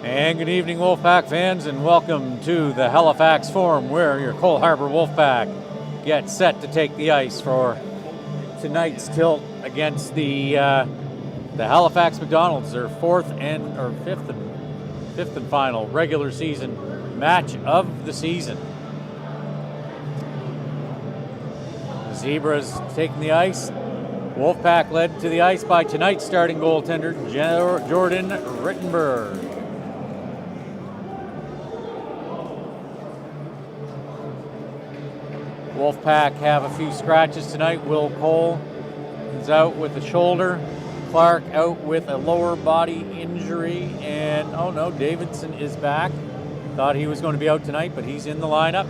And good evening, Wolfpack fans, and welcome to the Halifax Forum, where your Cole Harbour Wolfpack get set to take the ice for tonight's tilt against the Halifax McDonald's, their fifth and final regular season match of the season. The Zebras taking the ice. Wolfpack led to the ice by tonight's starting goaltender, Jordan Rittenberg. Wolfpack have a few scratches tonight. Will Cole is out with a shoulder. Clark out with a lower body injury. And, oh no, Davidson is back. Thought he was going to be out tonight, but he's in the lineup.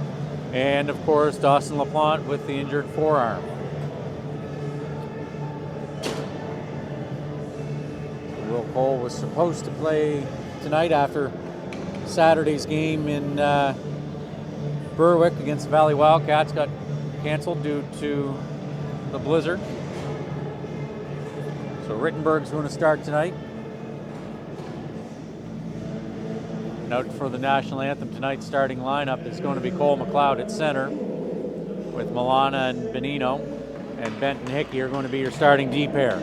And, of course, Dawson LaPlante with the injured forearm. Will Cole was supposed to play tonight after Saturday's game in Berwick against the Valley Wildcats. Got canceled due to the blizzard. So Rittenberg's going to start tonight. And out for the national anthem tonight's starting lineup is going to be Cole McLeod at center, with Milana and Benino, and Benton Hickey are going to be your starting D pair.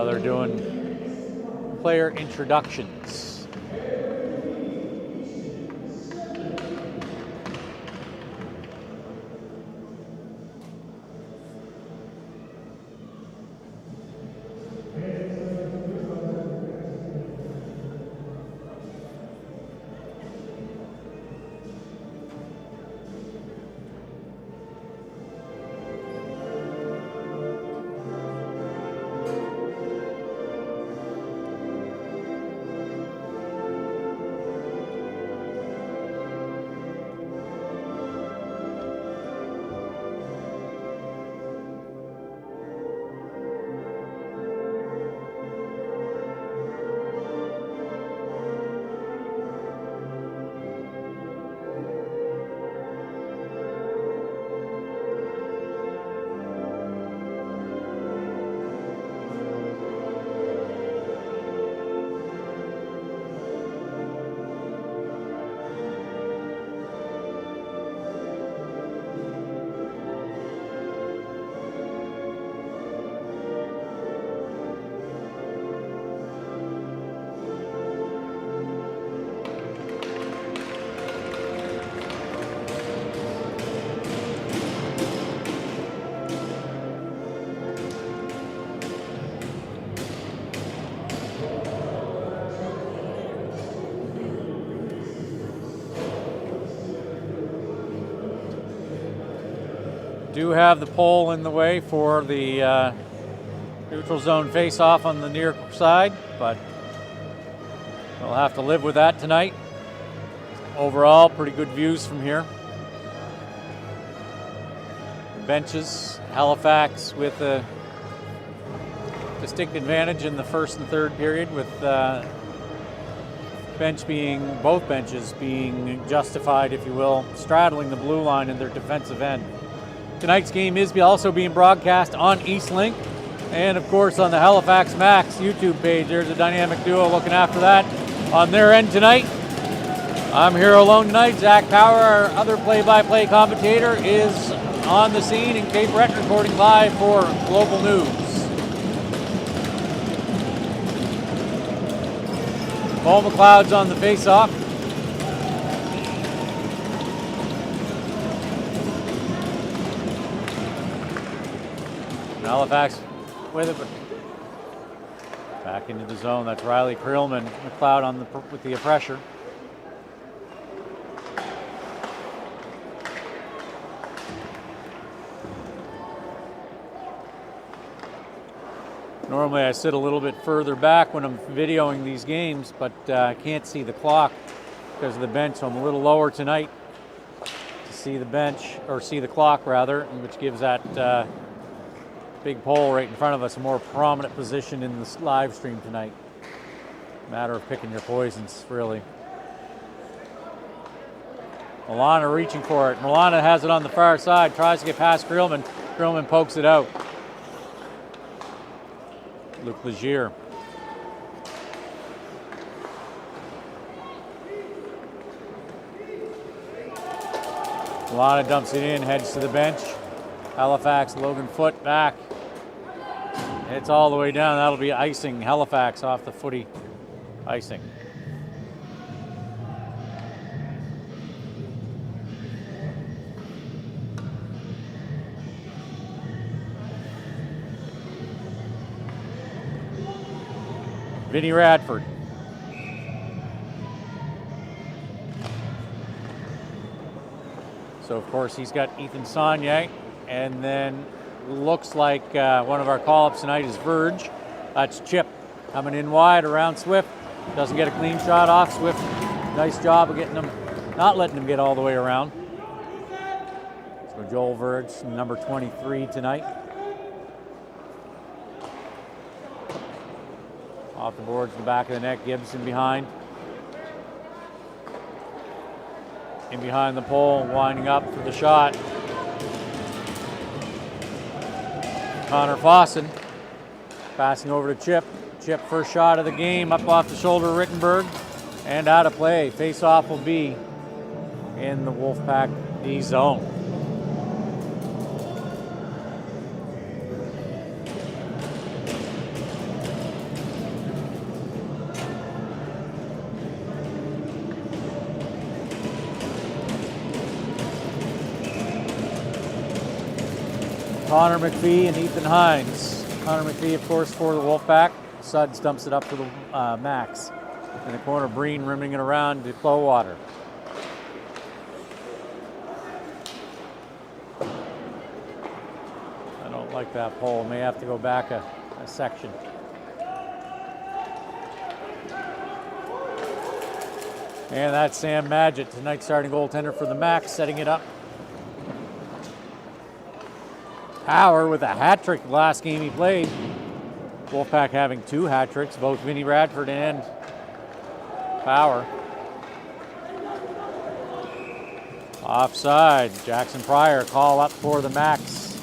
They're doing player introductions. Do have the pole in the way for the neutral zone face-off on the near side, but we'll have to live with that tonight. Overall, pretty good views from here. Benches, Halifax with a distinct advantage in the first and third period, with both benches being justified, if you will, straddling the blue line in their defensive end. Tonight's game is also being broadcast on Eastlink and, of course, on the Halifax Max YouTube page. There's a dynamic duo looking after that on their end tonight. I'm here alone tonight. Zach Power, our other play-by-play commentator, is on the scene in Cape Breton, reporting live for Global News. Cole McLeod's on the face-off. Halifax with it, but back into the zone. That's Riley Creelman. McLeod with the pressure. Normally I sit a little bit further back when I'm videoing these games, but I can't see the clock because of the bench, so I'm a little lower tonight to see the bench, or see the clock rather, which gives that big pole right in front of us a more prominent position in the live stream tonight. Matter of picking your poisons, really. Milana reaching for it. Milana has it on the far side, tries to get past Grillman. Grillman pokes it out. Luke Legier. Milana dumps it in, heads to the bench. Halifax, Logan Foote back. It's all the way down. That'll be icing. Halifax off the footy icing. Vinny Radford. So, of course, he's got Ethan Saunier, and then looks like one of our call-ups tonight is Verge. That's Chip coming in wide around Swift. Doesn't get a clean shot off. Swift, nice job of getting him, not letting him get all the way around. So Joel Verge, number 23 tonight. Off the boards in the back of the net, Gibson behind. In behind the pole, winding up for the shot. Connor Fossen passing over to Chip. Chip, first shot of the game, up off the shoulder of Rittenberg and out of play. Face-off will be in the Wolfpack D zone. Connor McPhee and Ethan Hines. Connor McPhee, of course, for the Wolfpack. Suds dumps it up to the Max. In the corner, Breen rimming it around to Flowwater. I don't like that pole. May have to go back a section. And that's Sam Madgett, tonight's starting goaltender for the Max, setting it up. Power with a hat trick the last game he played. Wolfpack having 2 hat tricks, both Vinny Radford and Power. Offside, Jackson Pryor call up for the Max.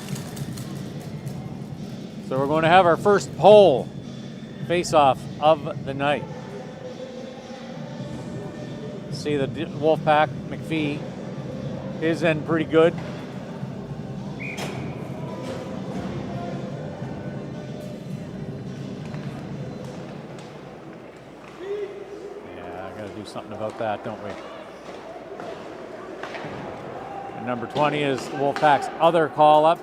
So we're going to have our first pole face-off of the night. See the Wolfpack, McPhee, his end pretty good. Something about that, don't we? And number 20 is Wolfpack's other call-up,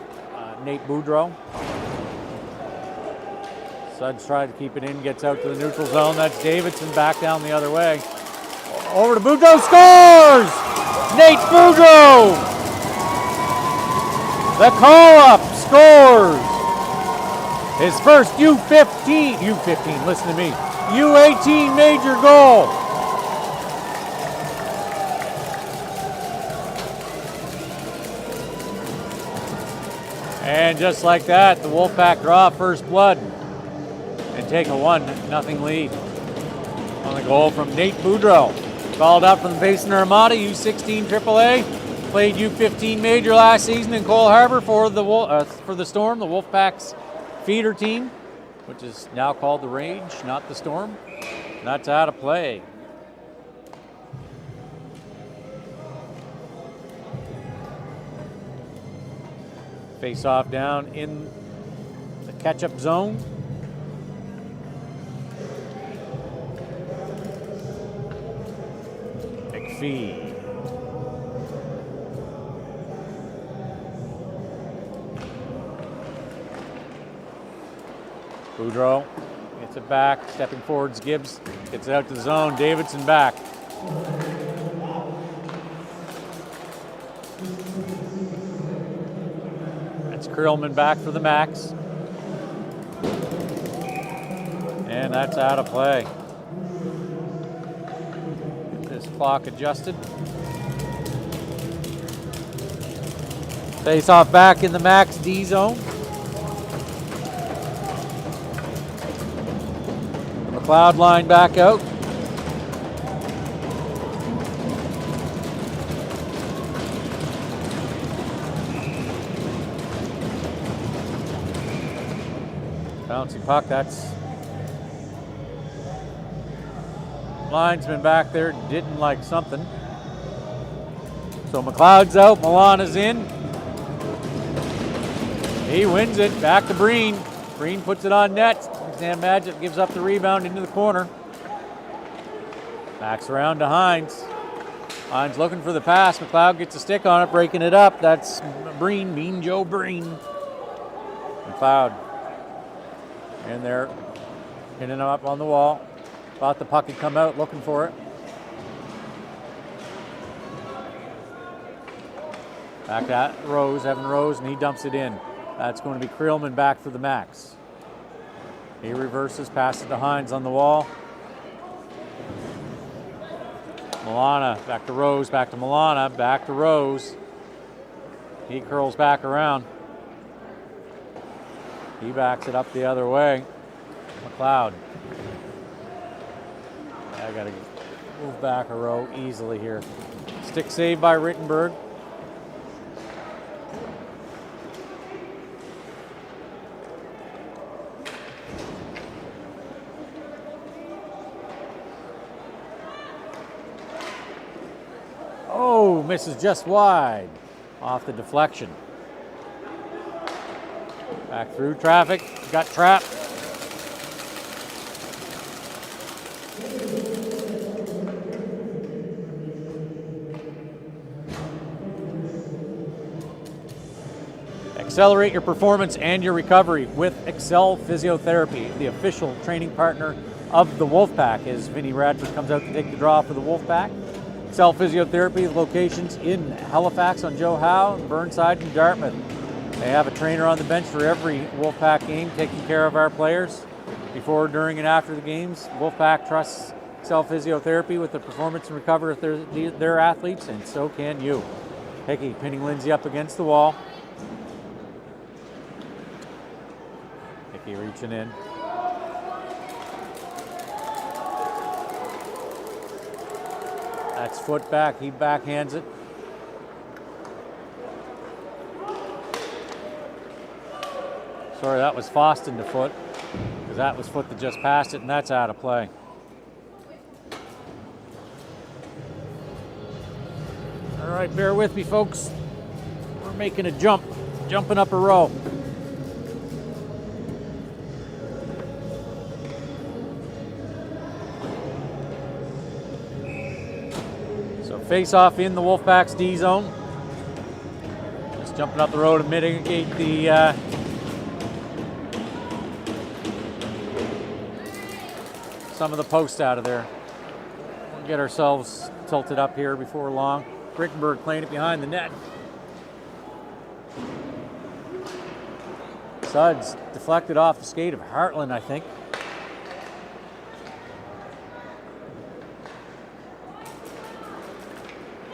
Nate Boudreau. Suds tried to keep it in, gets out to the neutral zone. That's Davidson back down the other way. Over to Boudreau, scores! Nate Boudreau! The call-up scores! His first U15, listen to me, U18 major goal. And just like that, the Wolfpack draw first blood and take a 1-0 lead. On the goal from Nate Boudreau. Called up from the Basin Armada, U16 AAA. Played U15 major last season in Cole Harbour for the Storm, the Wolfpack's feeder team, which is now called the Rage, not the Storm. That's out of play. Face off down in the catch-up zone. McPhee. Boudreau gets it back, stepping forwards, Gibbs gets it out to the zone, Davidson back. Krillman back for the Max. And that's out of play. Get this clock adjusted. Face off back in the Max D zone. McLeod line back out. Bouncing puck, that's linesman back there didn't like something. So McLeod's out, Milana's in. He wins it, back to Breen. Breen puts it on net. Sam Magic gives up the rebound into the corner. Backs around to Hines. Hines looking for the pass. McLeod gets a stick on it, breaking it up. That's Breen, Mean Joe Breen. McLeod in there, pinning him up on the wall. Thought the puck had come out, looking for it. Back at Rose, Evan Rose, and he dumps it in. That's going to be Creelman back for the Max. He reverses, passes to Hines on the wall. Milana, back to Rose, back to Milana, back to Rose. He curls back around. He backs it up the other way. McLeod. I gotta move back a row easily here. Stick save by Rittenberg. Oh, misses just wide off the deflection. Back through traffic, got trapped. Accelerate your performance and your recovery with Excel Physiotherapy, the official training partner of the Wolfpack, as Vinnie Radford comes out to take the draw for the Wolfpack. Excel Physiotherapy locations in Halifax on Joe Howe, Burnside, and Dartmouth. They have a trainer on the bench for every Wolfpack game taking care of our players before, during, and after the games. Wolfpack trusts Excel Physiotherapy with the performance and recovery of their athletes, and so can you. Hickey pinning Lindsay up against the wall. Hickey reaching in. That's foot back, he backhands it. Sorry, that was Foston to foot, because that was foot that just passed it, and that's out of play. All right, bear with me, folks. We're making a jump, jumping up a row. Face off in the Wolfpack's D zone. Just jumping up the road to mitigate the some of the post out of there. We'll get ourselves tilted up here before long. Rittenberg playing it behind the net. Suds deflected off the skate of Hartland, I think.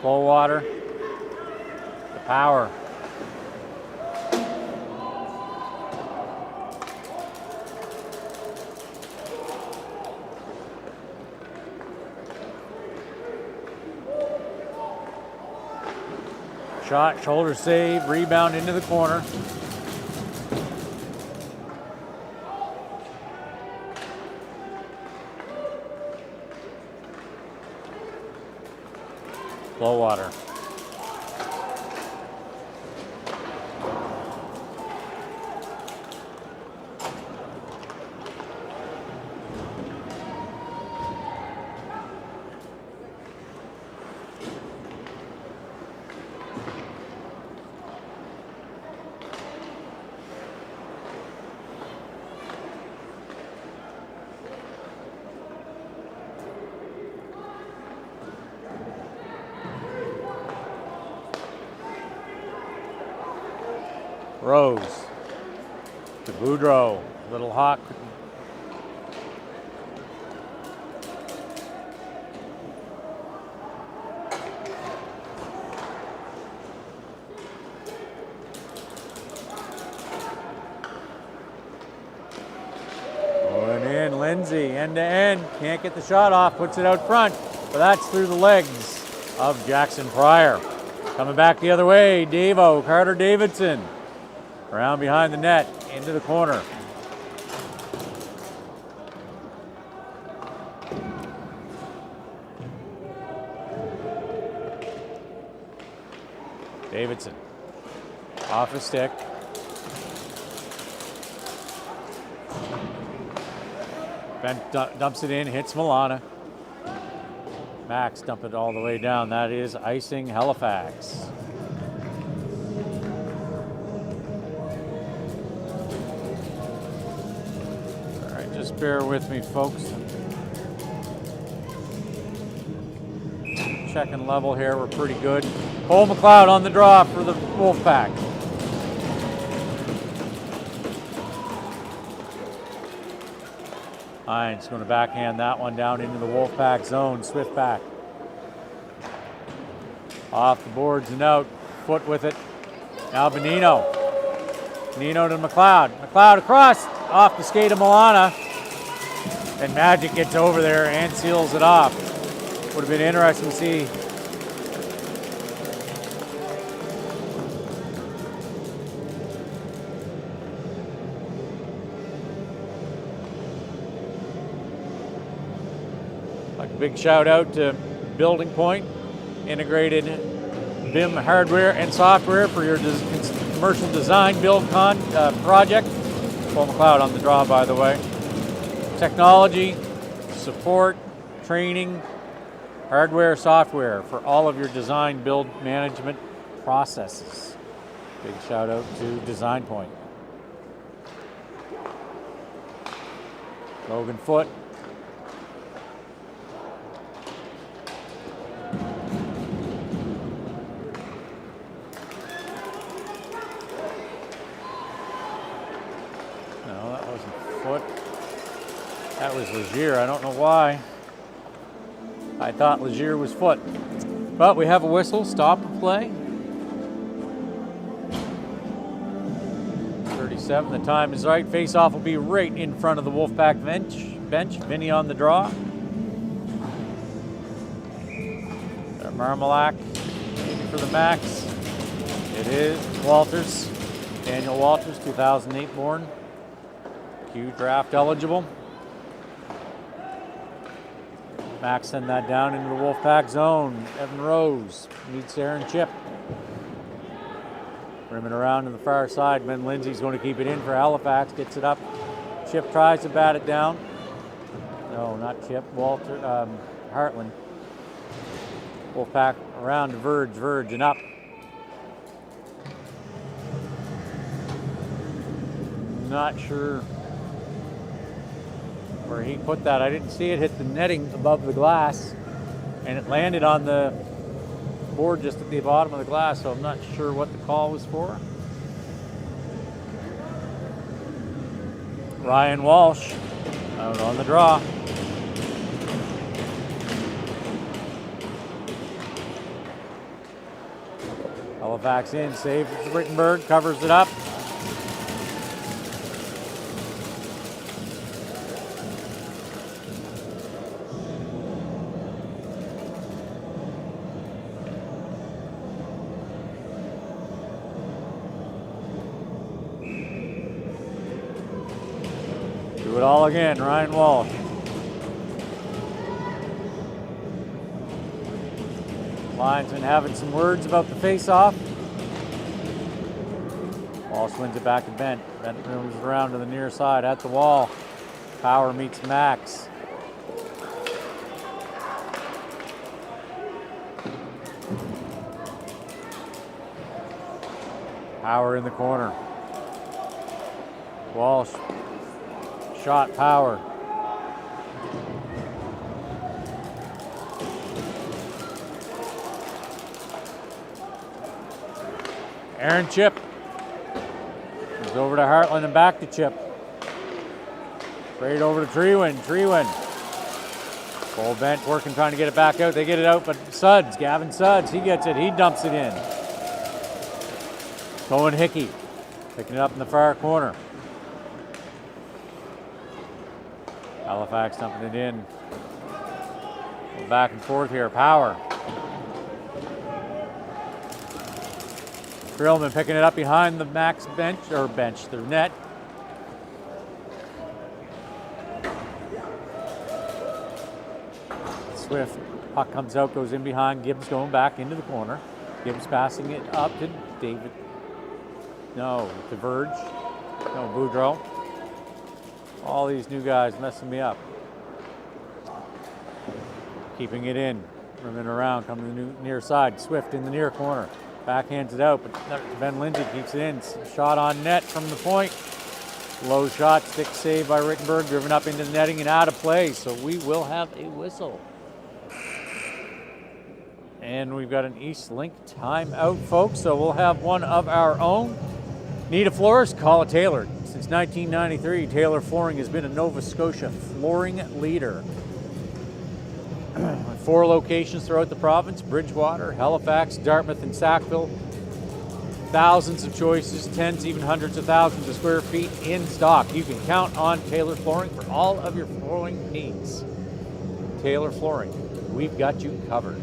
Flow water, the power. Shot, shoulder save, rebound into the corner. Flow water. Rose to Boudreau, Little Hawk. Going in, Lindsay, end to end, can't get the shot off, puts it out front, but that's through the legs of Jackson Pryor. Coming back the other way, Carter Davidson. Around behind the net, into the corner. Davidson. Off his stick. Bent dumps it in, hits Milana. Max dump it all the way down. That is icing Halifax. All right, just bear with me, folks. Checking level here, we're pretty good. Cole McLeod on the draw for the Wolfpack. Hines going to backhand that one down into the Wolfpack zone. Swift back. Off the boards and out. Foot with it. Now Benino. Benino to McLeod. McLeod across. Off the skate of Milana. And Magic gets over there and seals it off. Would have been interesting to see. Big shout out to Building Point, integrated BIM hardware and software for your commercial design build project. Paul McLeod on the draw, by the way. Technology, support, training, hardware, software for all of your design build management processes. Big shout out to Design Point. Logan Foote. That was Legier. I don't know why. I thought Legier was Foot. But we have a whistle. Stop and play. 37. The time is right. Face-off will be right in front of the Wolfpack bench. Vinny on the draw. Marmalak for the max. It is Walters. Daniel Walters, 2008 born. Q draft eligible. Max send that down into the Wolfpack zone. Evan Rose meets Aaron Chip. Rimming around to the far side. Ben Lindsay's going to keep it in for Halifax. Gets it up. Chip tries to bat it down. No, not Chip. Hartland. Wolfpack around to Verge and up. Not sure where he put that. I didn't see it hit the netting above the glass, and it landed on the board just at the bottom of the glass, so I'm not sure what the call was for. Ryan Walsh out on the draw. Halifax in, save Rittenberg, covers it up. Do it all again, Ryan Walsh. Linesman having some words about the face-off. Walsh wins it back to Bent. Bent moves around to the near side at the wall. Power meets Max. Power in the corner. Walsh. Shot, Power. Aaron Chip. Goes over to Hartland and back to Chip. Straight over to Treewin. Cole Bent working, trying to get it back out. They get it out, but Gavin Suds, he gets it. He dumps it in. Cohen Hickey picking it up in the far corner. Halifax dumping it in. Go back and forth here. Power. Grillman picking it up behind the Max bench, the net. Swift. Puck comes out, goes in behind. Gibbs going back into the corner. Gibbs passing it up to David. No, to Verge. No, Boudreau. All these new guys messing me up. Keeping it in. Rimming around, coming to the near side. Swift in the near corner. Backhands it out, but Ben Lindsay keeps it in. Shot on net from the point. Low shot, stick save by Rittenberg, driven up into the netting and out of play. So we will have a whistle. And we've got an East Link timeout, folks. So we'll have one of our own. Need a florist? Call a Taylor. Since 1993, Taylor Flooring has been a Nova Scotia flooring leader. 4 locations throughout the province: Bridgewater, Halifax, Dartmouth, and Sackville. Thousands of choices, tens, even hundreds of thousands of square feet in stock. You can count on Taylor Flooring for all of your flooring needs. Taylor Flooring, we've got you covered.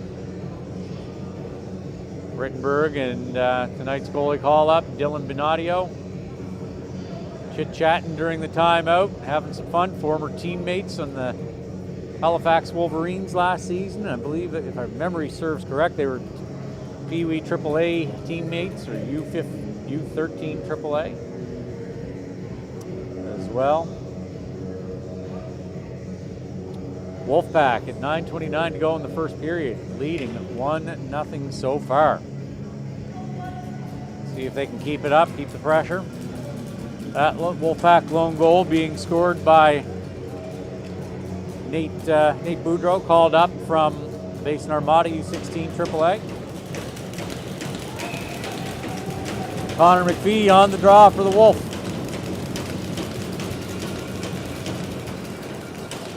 Rittenberg and tonight's goalie call-up, Dylan Benadio. Chit-chatting during the timeout, having some fun. Former teammates on the Halifax Wolverines last season. I believe, if my memory serves correct, they were Pee Wee AAA teammates, or U13 AAA as well. Wolfpack at 9:29 to go in the first period, leading 1-0 so far. See if they can keep it up, keep the pressure. That Wolfpack lone goal being scored by Nate Boudreau, called up from Basin Armada U16 AAA. Connor McPhee on the draw for the Wolf.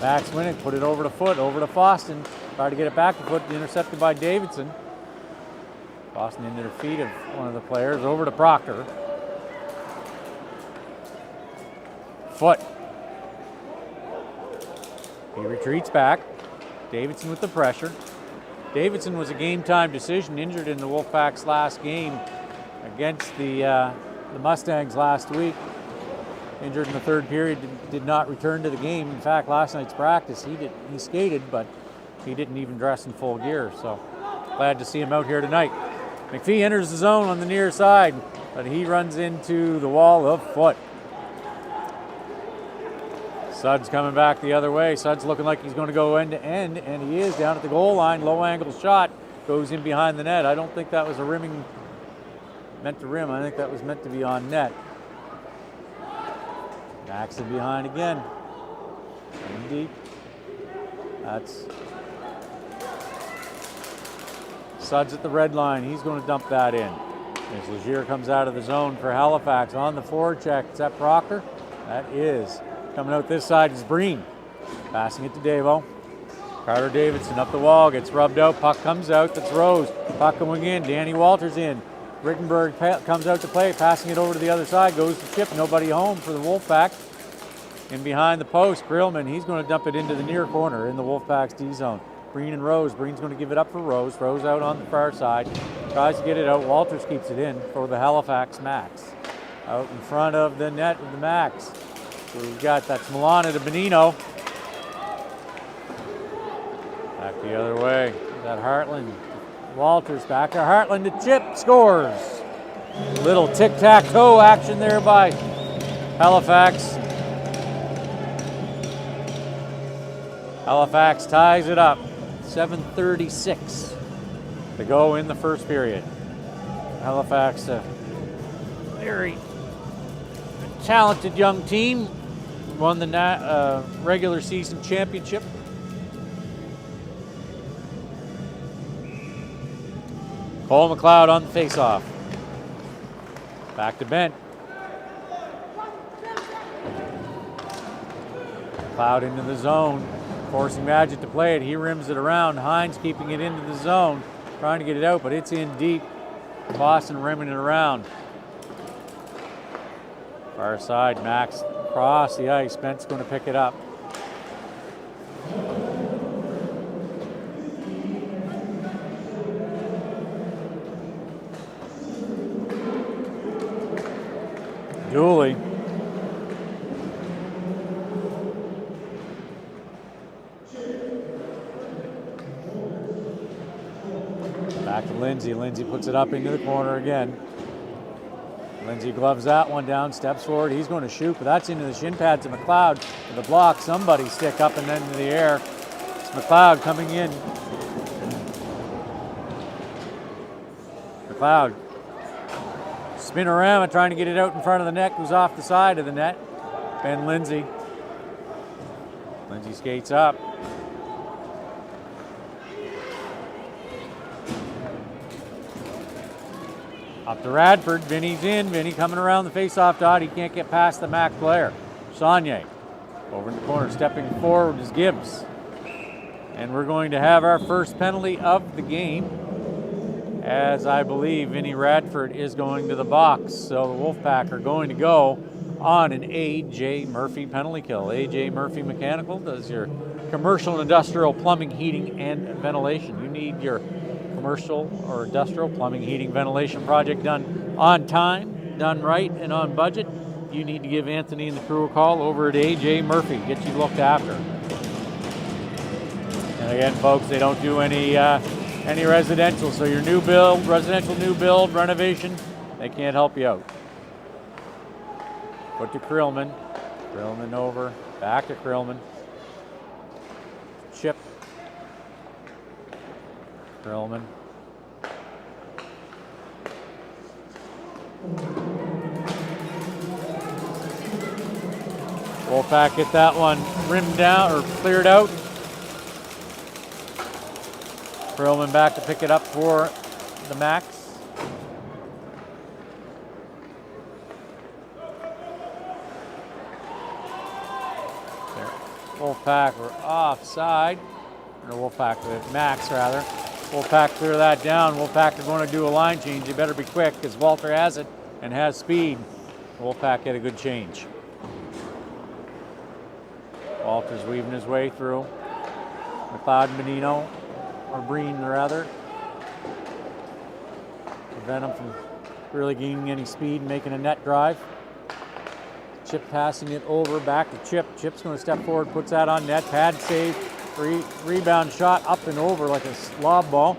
Max Winnick put it over to foot, over to Foston. Tried to get it back to foot, intercepted by Davidson. Foston into the feet of one of the players, over to Proctor. Foot. He retreats back. Davidson with the pressure. Davidson was a game-time decision, injured in the Wolfpack's last game against the Mustangs last week. Injured in the third period, did not return to the game. In fact, last night's practice, he skated, but he didn't even dress in full gear. So glad to see him out here tonight. McPhee enters the zone on the near side, but he runs into the wall of Foot. Suds coming back the other way. Suds looking like he's going to go end to end, and he is down at the goal line. Low angle shot goes in behind the net. I don't think that was a rimming, meant to rim. I think that was meant to be on net. Backs it behind again. In deep. That's Suds at the red line. He's going to dump that in. As Legier comes out of the zone for Halifax on the forward check. Is that Proctor? That is. Coming out this side is Breen. Passing it to Davo. Carter Davidson up the wall, gets rubbed out. Puck comes out. That's Rose. Puck going in. Danny Walters in. Rittenberg comes out to play, passing it over to the other side. Goes to chip. Nobody home for the Wolfpack. And behind the post, Grillman, he's going to dump it into the near corner in the Wolfpack's D zone. Breen and Rose. Breen's going to give it up for Rose. Rose out on the far side. Tries to get it out. Walters keeps it in for the Halifax Max. Out in front of the net with the Max. So we've got that's Milana to Benino. Back the other way. That Hartland. Walters back to Hartland to chip. Scores. Little tic-tac-toe action there by Halifax. Halifax ties it up. 7:36 to go in the first period. Halifax, a very talented young team, won the regular season championship. Cole McLeod on the face-off. Back to Bent. McLeod into the zone, forcing Magic to play it. He rims it around. Hines keeping it into the zone, trying to get it out, but it's in deep. Boston rimming it around. Far side, Max across the ice. Bent's going to pick it up. Dooley. Back to Lindsay. Lindsay puts it up into the corner again. Lindsay gloves that one down, steps forward. He's going to shoot, but that's into the shin pads of McLeod. With the block, somebody stick up and then into the air. It's McLeod coming in. McLeod. Spinorama trying to get it out in front of the net. Goes off the side of the net. Ben Lindsay. Lindsay skates up. Up to Radford. Vinny's in. Vinny coming around the face-off dot. He can't get past the Mac player. Saunier over in the corner. Stepping forward is Gibbs. And we're going to have our first penalty of the game, as I believe Vinny Radford is going to the box. So the Wolfpack are going to go on an A.J. Murphy penalty kill. A.J. Murphy Mechanical does your commercial and industrial plumbing, heating, and ventilation. You need your commercial or industrial plumbing, heating, ventilation project done on time, done right, and on budget. You need to give Anthony and the crew a call over at A.J. Murphy. Get you looked after. And again, folks, they don't do any residential, so your new build, residential new build, renovation, they can't help you out. Put to Krillman. Krillman over, back to Krillman. Chip. Krillman. Wolfpack get that one rimmed down or cleared out. Krillman back to pick it up for the Max. There. Wolfpack were offside. Or Wolfpack, Max rather. Wolfpack clear that down. Wolfpack are going to do a line change. They better be quick because Walter has it and has speed. Wolfpack get a good change. Walter's weaving his way through. McLeod and Menino. Or Breen rather. Prevent him from really gaining any speed and making a net drive. Chip passing it over, back to Chip. Chip's going to step forward, puts that on net. Pad save, rebound shot up and over like a lob ball.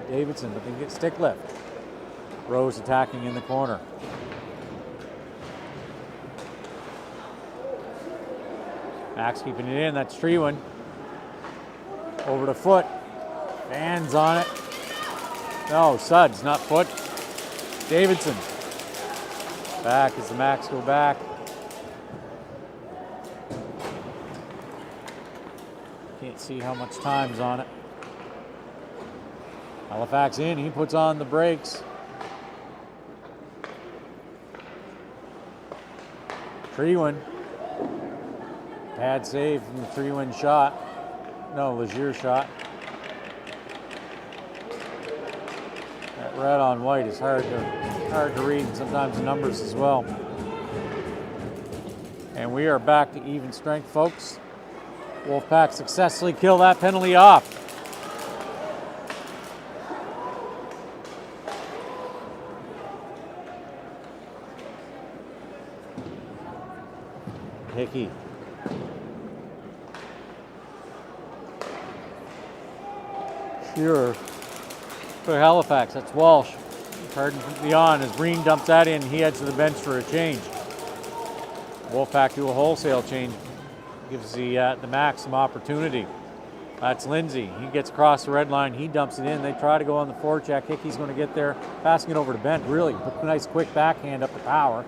Davidson, but they get stick lift. Rose attacking in the corner. Max keeping it in, that's Treewin. Over to Foot. Fans on it. No, Suds, not Foot. Davidson. Back as the Max go back. Can't see how much time's on it. Halifax in, he puts on the brakes. Treewin. Pad save from the Treewin shot. No, Legier shot. That red on white is hard to read, and sometimes the numbers as well. And we are back to even strength, folks. Wolfpack successfully kill that penalty off. Hickey. Sure. For Halifax, that's Walsh. Pardon beyond as Breen dumps that in, he heads to the bench for a change. Wolfpack do a wholesale change. Gives the Max some opportunity. That's Lindsay. He gets across the red line. He dumps it in. They try to go on the forecheck. Hickey's going to get there. Passing it over to Bent. Really nice quick backhand up to Power.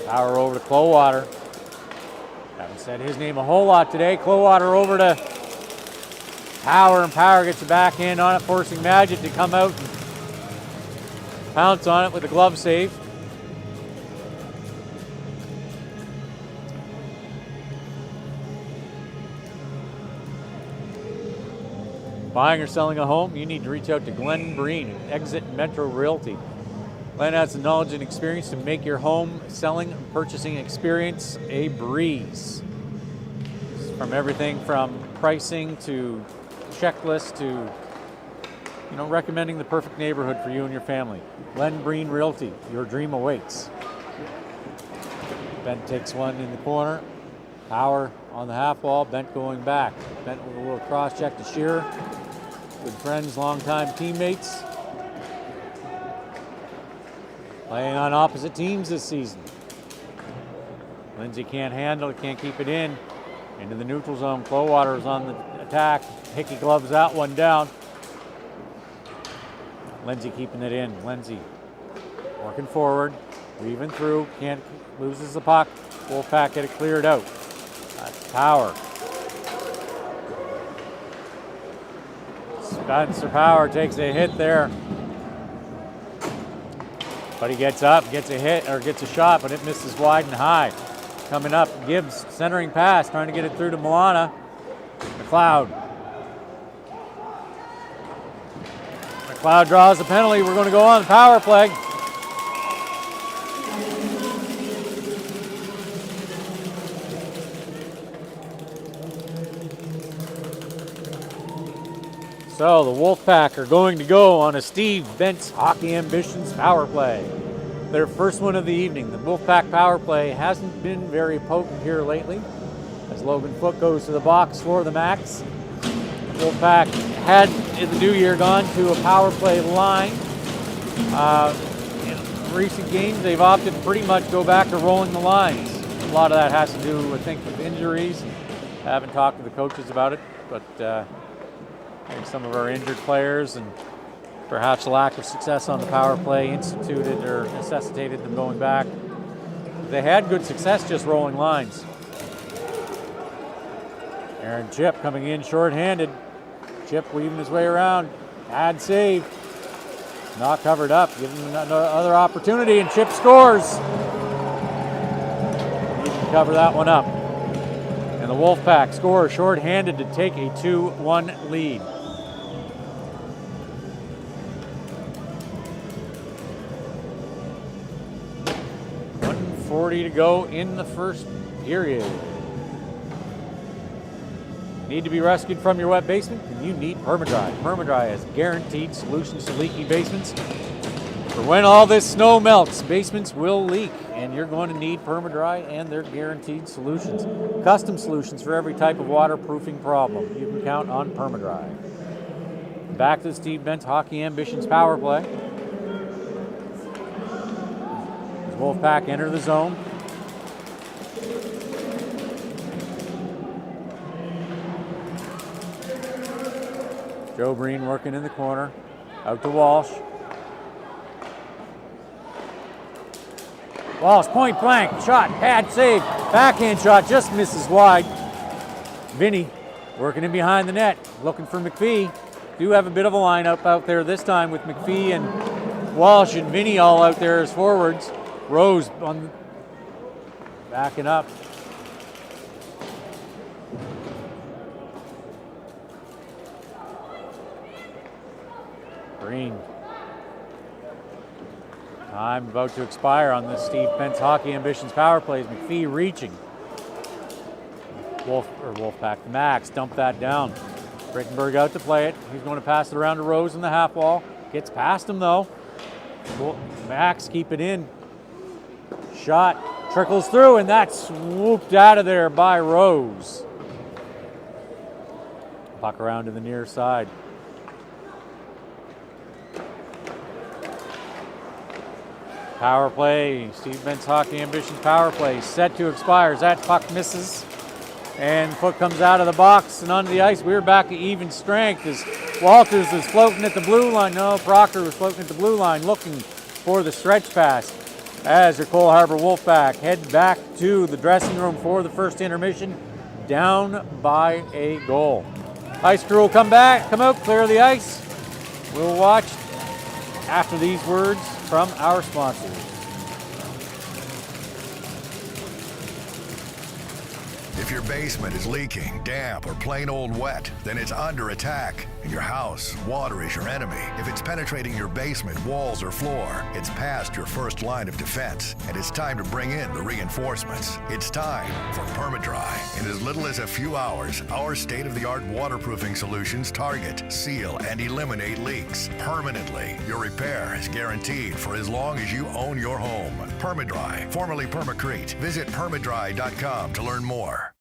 Power over to Clowater. Haven't said his name a whole lot today. Clowater over to Power, and Power gets a backhand on it, forcing Magic to come out and pounce on it with a glove save. Buying or selling a home, you need to reach out to Glenn Breen, Exit Metro Realty. Glenn has the knowledge and experience to make your home selling and purchasing experience a breeze. From everything from pricing to checklist to recommending the perfect neighborhood for you and your family. Glenn Breen Realty, your dream awaits. Bent takes one in the corner. Power on the half wall. Bent going back. Bent with a little cross check to Shearer. Good friends, longtime teammates. Playing on opposite teams this season. Lindsay can't handle it, can't keep it in. Into the neutral zone. Clowater is on the attack. Hickey gloves that one down. Lindsay keeping it in. Lindsay working forward, weaving through, loses the puck. Wolfpack get it cleared out. That's Power. Spencer Power takes a hit there. But he gets up, gets a hit, or gets a shot, but it misses wide and high. Coming up, Gibbs centering pass, trying to get it through to Milana. McLeod. McLeod draws the penalty. We're going to go on the power play. So the Wolfpack are going to go on a Steve Bent's Hockey Ambitions power play. Their first one of the evening. The Wolfpack power play hasn't been very potent here lately as Logan Foote goes to the box for the Max. Wolfpack had in the new year gone to a power play line. In recent games they've opted to pretty much go back to rolling the lines. A lot of that has to do, I think, with injuries. I haven't talked to the coaches about it, but I think some of our injured players and perhaps a lack of success on the power play instituted or necessitated them going back. They had good success just rolling lines. Aaron Chip coming in short-handed. Chip weaving his way around. Bad save. Not covered up. Giving him another opportunity, and Chip scores. He can cover that one up. And the Wolfpack score short-handed to take a 2-1 lead. 1:40 to go in the first period. Need to be rescued from your wet basement? Then you need Permadry. Permadry has guaranteed solutions to leaky basements. For when all this snow melts, basements will leak, and you're going to need Permadry and their guaranteed solutions. Custom solutions for every type of waterproofing problem. You can count on Permadry. Back to the Steve Bent's Hockey Ambitions power play. As Wolfpack enter the zone. Joe Breen working in the corner. Out to Walsh. Walsh, point blank, shot, pad save, backhand shot, just misses wide. Vinny working in behind the net, looking for McPhee. Do have a bit of a lineup out there this time with McPhee and Walsh and Vinny all out there as forwards. Rose on backing up. Green. Time about to expire on this Steve Bent's Hockey Ambitions power plays. McPhee reaching. Wolfpack the Max, dump that down. Brittenberg out to play it. He's going to pass it around to Rose in the half wall. Gets past him though. Max keep it in. Shot trickles through, and that's swooped out of there by Rose. Puck around to the near side. Power play, Steve Bent's Hockey Ambitions power play set to expire. As that puck misses and Foote comes out of the box and onto the ice. We're back to even strength as Walters is floating at the blue line. No, Proctor was floating at the blue line looking for the stretch pass. As your Cole Harbour Wolfpack head back to the dressing room for the first intermission, down by a goal. Ice crew will come out, clear the ice. We'll watch after these words from our sponsors. If your basement is leaking, damp, or plain old wet, then it's under attack. In your house, water is your enemy. If it's penetrating your basement, walls, or floor, it's past your first line of defense, and it's time to bring in the reinforcements. It's time for Permadry. In as little as a few hours, our state-of-the-art waterproofing solutions target, seal, and eliminate leaks permanently. Your repair is guaranteed for as long as you own your home. Permadry, formerly Permacrete. Visit permadry.com to learn more.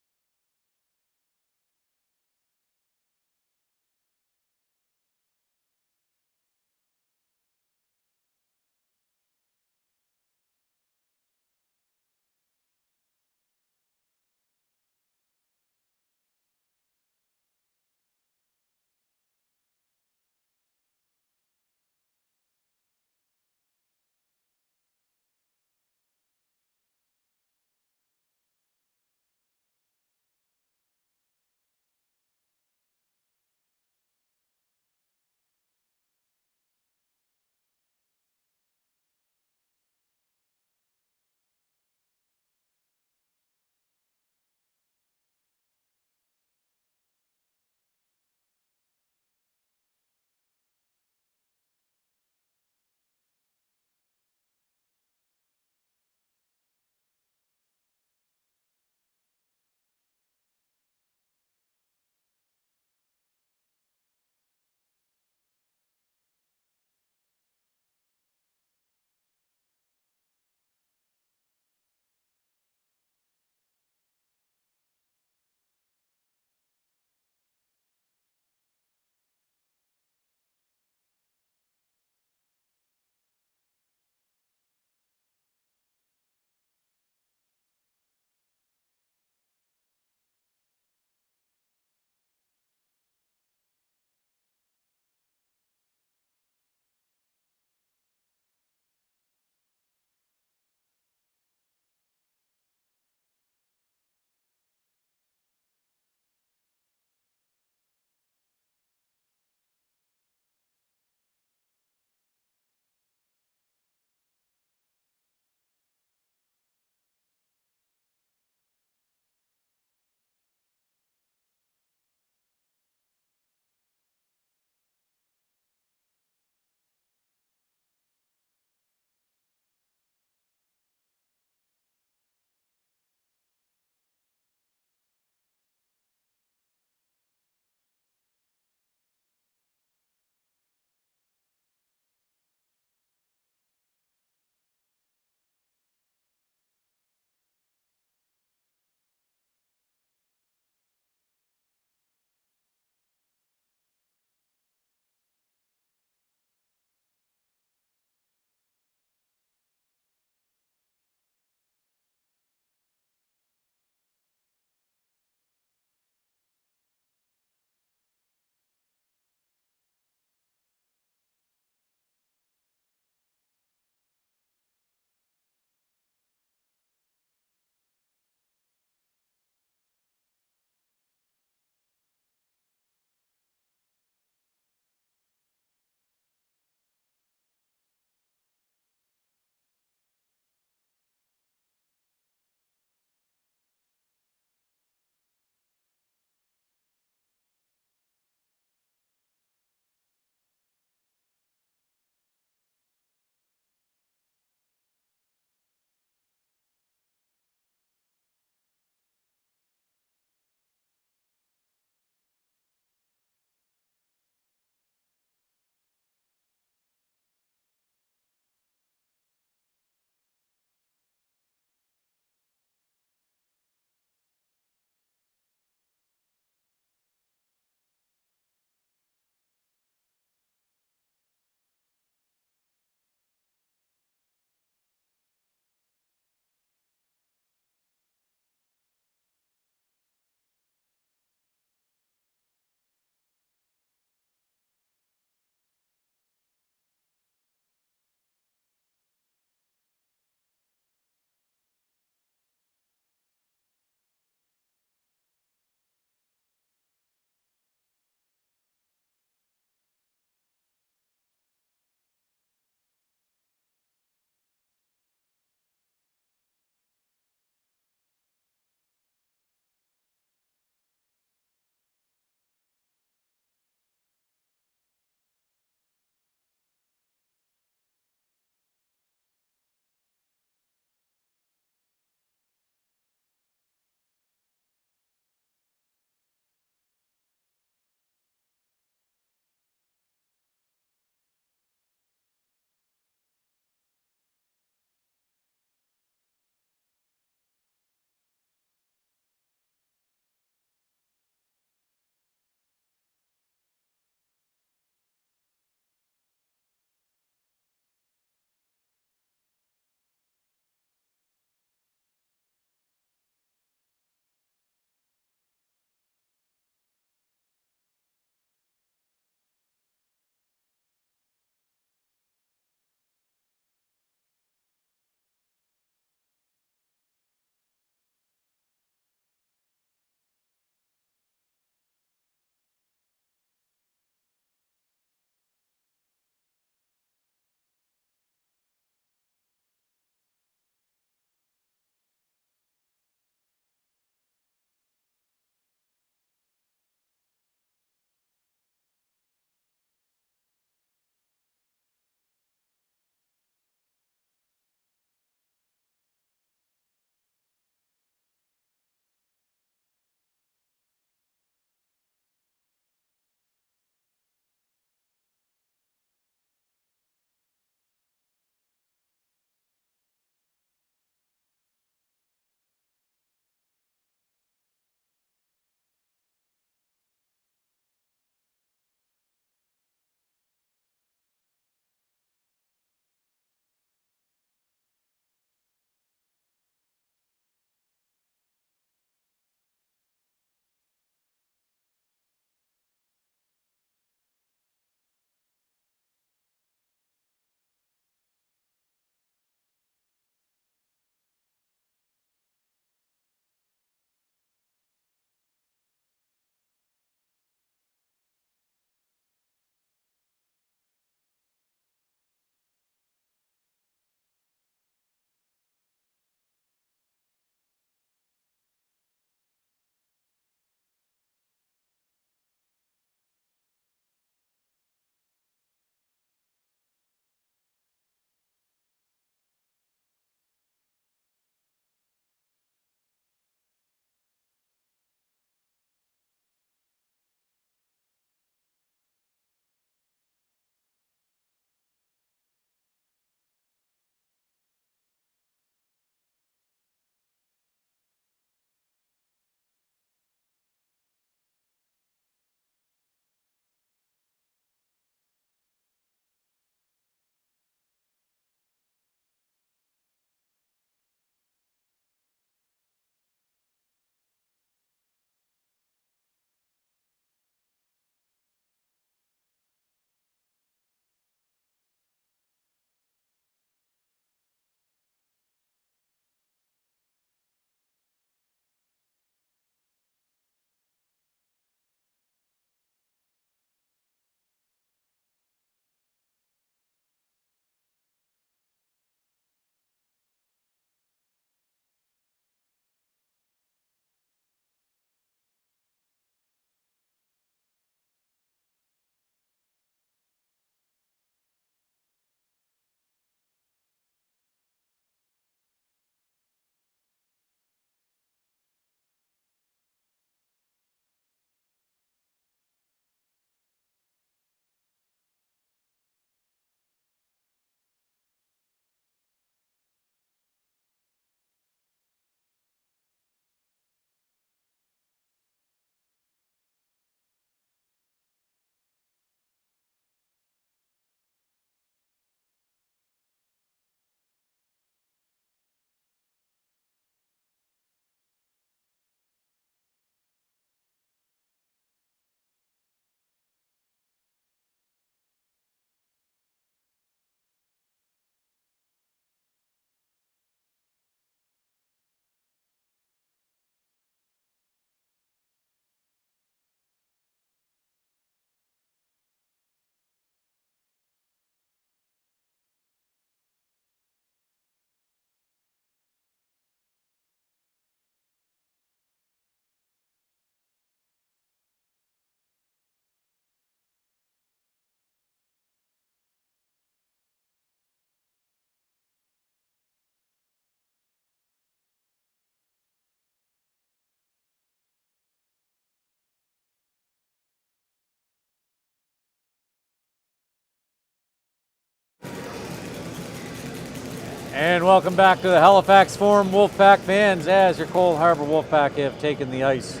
And welcome back to the Halifax Forum Wolfpack fans, as your Cole Harbour Wolfpack have taken the ice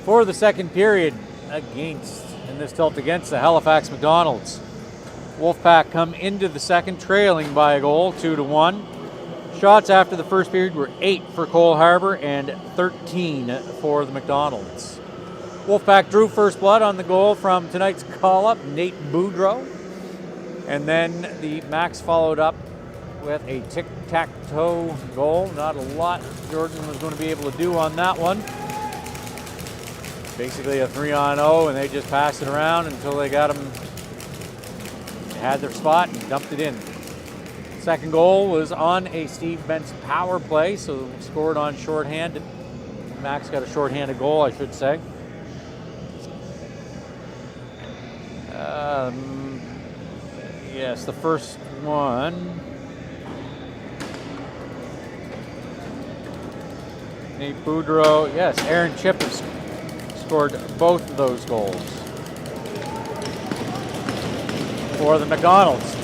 for the second period in this tilt against the Halifax McDonald's. Wolfpack come into the second trailing by a goal, 2-1. Shots after the first period were 8 for Cole Harbour and 13 for the McDonald's. Wolfpack drew first blood on the goal from tonight's call-up, Nate Boudreau. And then the Max followed up with a tic-tac-toe goal. Not a lot Jordan was going to be able to do on that one. Basically a 3-on-0, and they just passed it around until they got him, they had their spot and dumped it in. Second goal was on a Steve Bent's power play, so scored on shorthanded. Max got a shorthanded goal, I should say. Yes, the first one. Nate Boudreau, yes, Aaron Chip has scored both of those goals for the McDonald's.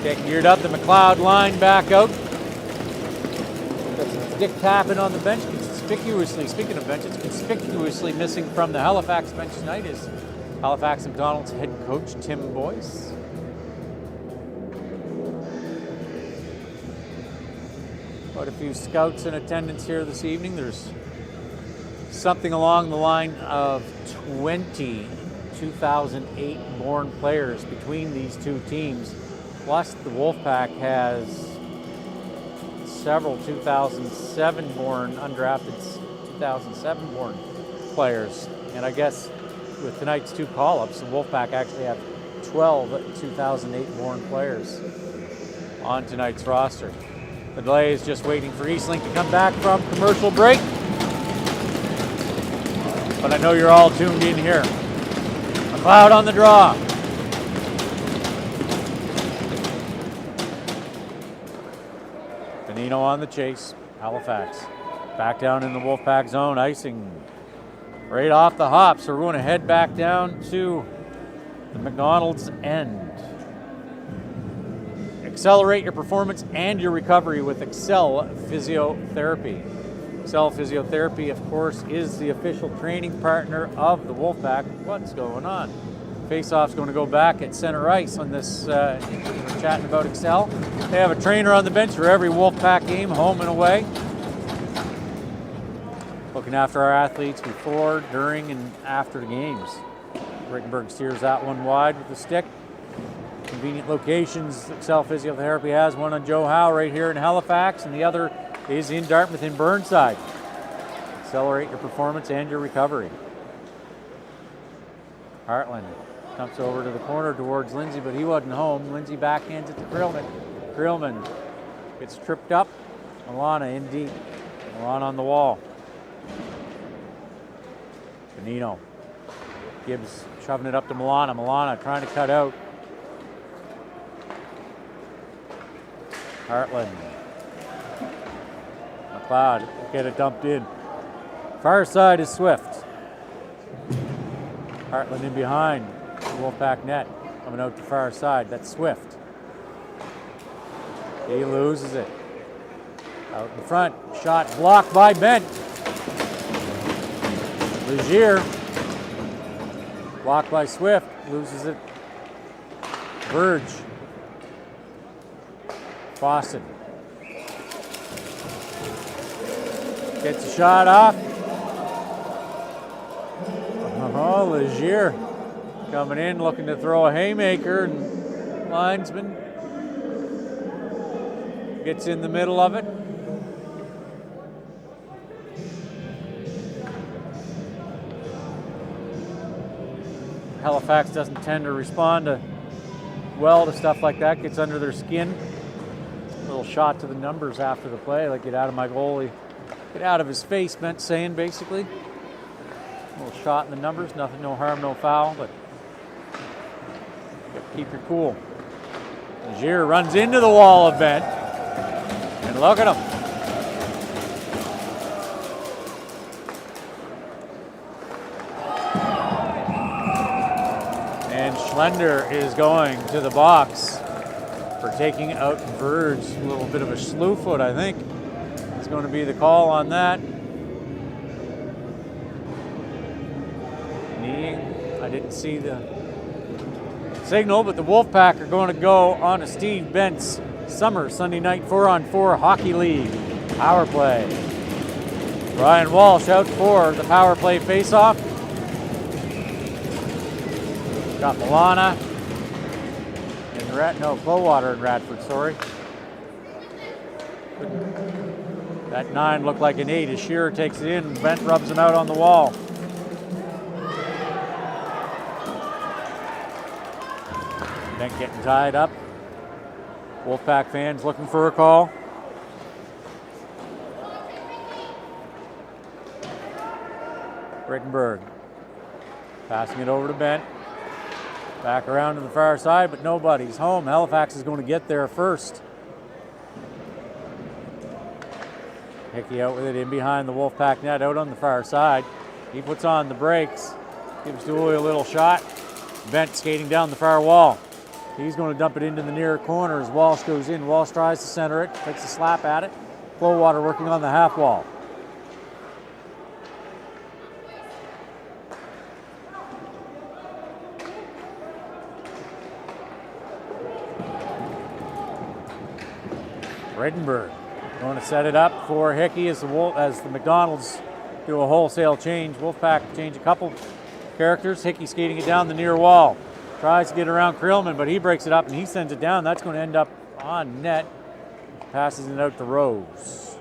Getting geared up, the McLeod line back out. Dick tapping on the bench, conspicuously, speaking of benches, conspicuously missing from the Halifax bench tonight is Halifax McDonald's head coach Tim Boyce. Quite a few scouts in attendance here this evening. There's something along the line of 20 2008 born players between these two teams. Plus the Wolfpack has several 2007 born, undrafted 2007 born players. And I guess with tonight's two call-ups, the Wolfpack actually have 12 2008 born players on tonight's roster. The delay is just waiting for Eastlink to come back from commercial break. But I know you're all tuned in here. McLeod on the draw. Benino on the chase. Halifax back down in the Wolfpack zone. Icing right off the hop. So we're going to head back down to the McDonald's end. Accelerate your performance and your recovery with Excel Physiotherapy. Excel Physiotherapy, of course, is the official training partner of the Wolfpack. What's going on? Face-off's going to go back at center ice on this, we're chatting about Excel. They have a trainer on the bench for every Wolfpack game, home and away. Looking after our athletes before, during, and after the games. Rittenberg steers that one wide with the stick. Convenient locations Excel Physiotherapy has, one on Joe Howe right here in Halifax, and the other is in Dartmouth in Burnside. Accelerate your performance and your recovery. Hartland dumps over to the corner towards Lindsay, but he wasn't home. Lindsay backhands it to Krillman. Krillman gets tripped up. Milana in deep. Milana on the wall. Benino. Gibbs shoving it up to Milana. Milana trying to cut out. Hartland. McLeod get it dumped in. Far side is Swift. Hartland in behind. Wolfpack net. Coming out the far side. That's Swift. He loses it. Out in front. Shot blocked by Bent. Legier. Blocked by Swift. Loses it. Verge. Boston. Gets a shot off. Oh, Legier coming in, looking to throw a haymaker, and linesman gets in the middle of it. Halifax doesn't tend to respond well to stuff like that, gets under their skin. A little shot to the numbers after the play, like get out of my goalie. Get out of his face, meant saying basically. A little shot in the numbers, nothing, no harm, no foul, but keep your cool. Legier runs into the wall of Bent, and look at him. And Schlender is going to the box for taking out Verge. A little bit of a slew foot, I think, is going to be the call on that. Kneeing. I didn't see the signal, but the Wolfpack are going to go on a Steve Bent's Summer Sunday Night 4-on-4 Hockey League power play. Ryan Walsh out for the power play faceoff. Got Milana and Clowater and Radford, sorry. That 9 looked like an 8 as Shearer takes it in. Bent rubs him out on the wall. Bent getting tied up. Wolfpack fans looking for a call. Rittenberg passing it over to Bent. Back around to the far side, but nobody's home. Halifax is going to get there first. Hickey out with it in behind the Wolfpack net, out on the far side. He puts on the brakes, gives Dooley a little shot. Bent skating down the far wall. He's going to dump it into the near corner as Walsh goes in. Walsh tries to center it, takes a slap at it. Clowater working on the half wall. Rittenberg going to set it up for Hickey as the McDonald's do a wholesale change. Wolfpack change a couple characters. Hickey skating it down the near wall. Tries to get around Krillman, but he breaks it up and he sends it down. That's going to end up on net. Passes it out to Rose.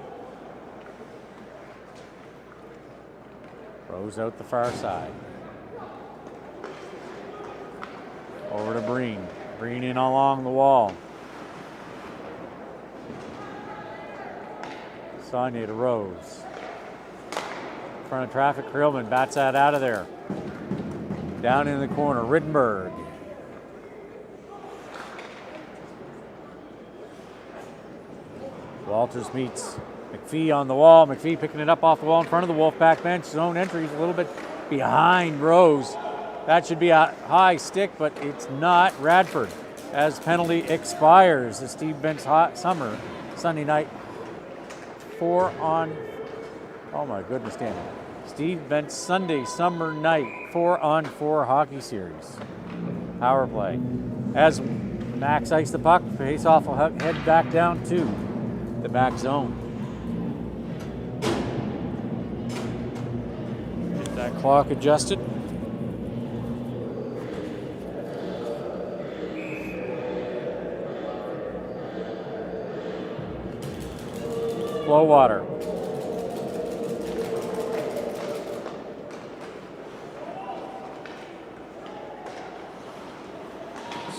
Rose out the far side. Over to Breen. Breen in along the wall. Saunier to Rose. In front of traffic, Krillman bats that out of there. Down in the corner, Rittenberg. Walters meets McPhee on the wall. McPhee picking it up off the wall in front of the Wolfpack bench. His own entry is a little bit behind Rose. That should be a high stick, but it's not. Radford, as penalty expires. The Steve Bent's Summer Sunday Night 4-on. Oh my goodness, damn it. Steve Bent's Sunday Summer Night 4-on-4 hockey series. Power play. As Max iced the puck, face off will head back down to the back zone. Get that clock adjusted. Clowater.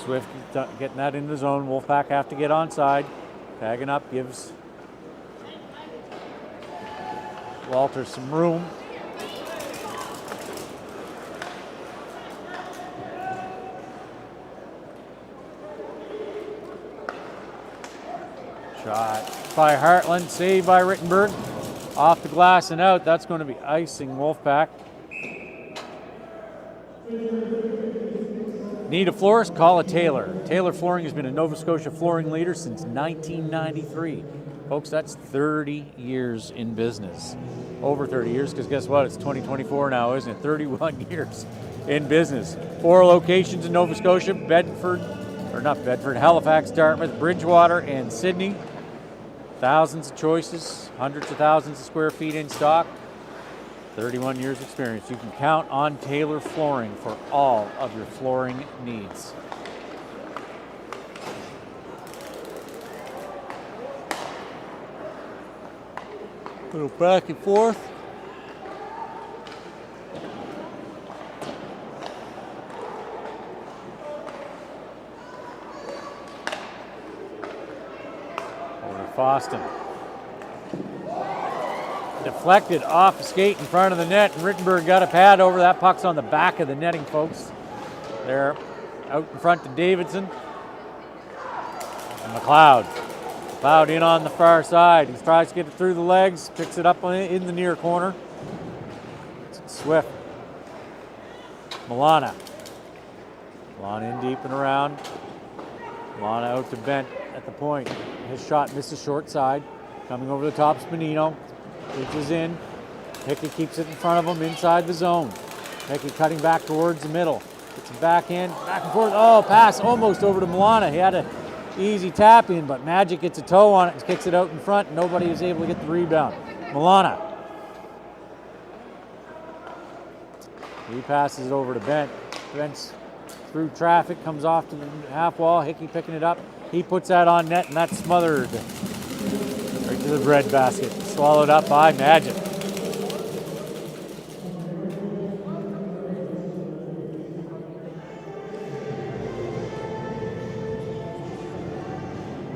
Swift getting that in the zone. Wolfpack have to get onside. Tagging up gives Walter some room. Shot by Hartland, saved by Rittenberg. Off the glass and out. That's going to be icing Wolfpack. Need a florist? Call a Taylor. Taylor Flooring has been a Nova Scotia flooring leader since 1993. Folks, that's 30 years in business. Over 30 years, because guess what? It's 2024 now, isn't it? 31 years in business. 4 locations in Nova Scotia, Halifax, Dartmouth, Bridgewater, and Sydney. Thousands of choices, hundreds of thousands of square feet in stock. 31 years experience. You can count on Taylor Flooring for all of your flooring needs. Little back and forth. Over to Foston. Deflected off the skate in front of the net, and Rittenberg got a pad over. That puck's on the back of the netting, folks. They're out in front to Davidson. And McLeod. McLeod in on the far side. He tries to get it through the legs, picks it up in the near corner. Swift. Milana. Milana in deep and around. Milana out to Bent at the point. His shot misses short side. Coming over the top, Spanino. Reaches in. Hickey keeps it in front of him inside the zone. Hickey cutting back towards the middle. Gets it back in, back and forth. Oh, pass almost over to Milana. He had an easy tap in, but Magic gets a toe on it and kicks it out in front. Nobody is able to get the rebound. Milana. He passes it over to Bent. Bent's through traffic, comes off to the half wall. Hickey picking it up. He puts that on net, and that's smothered right to the bread basket. Swallowed up by Magic.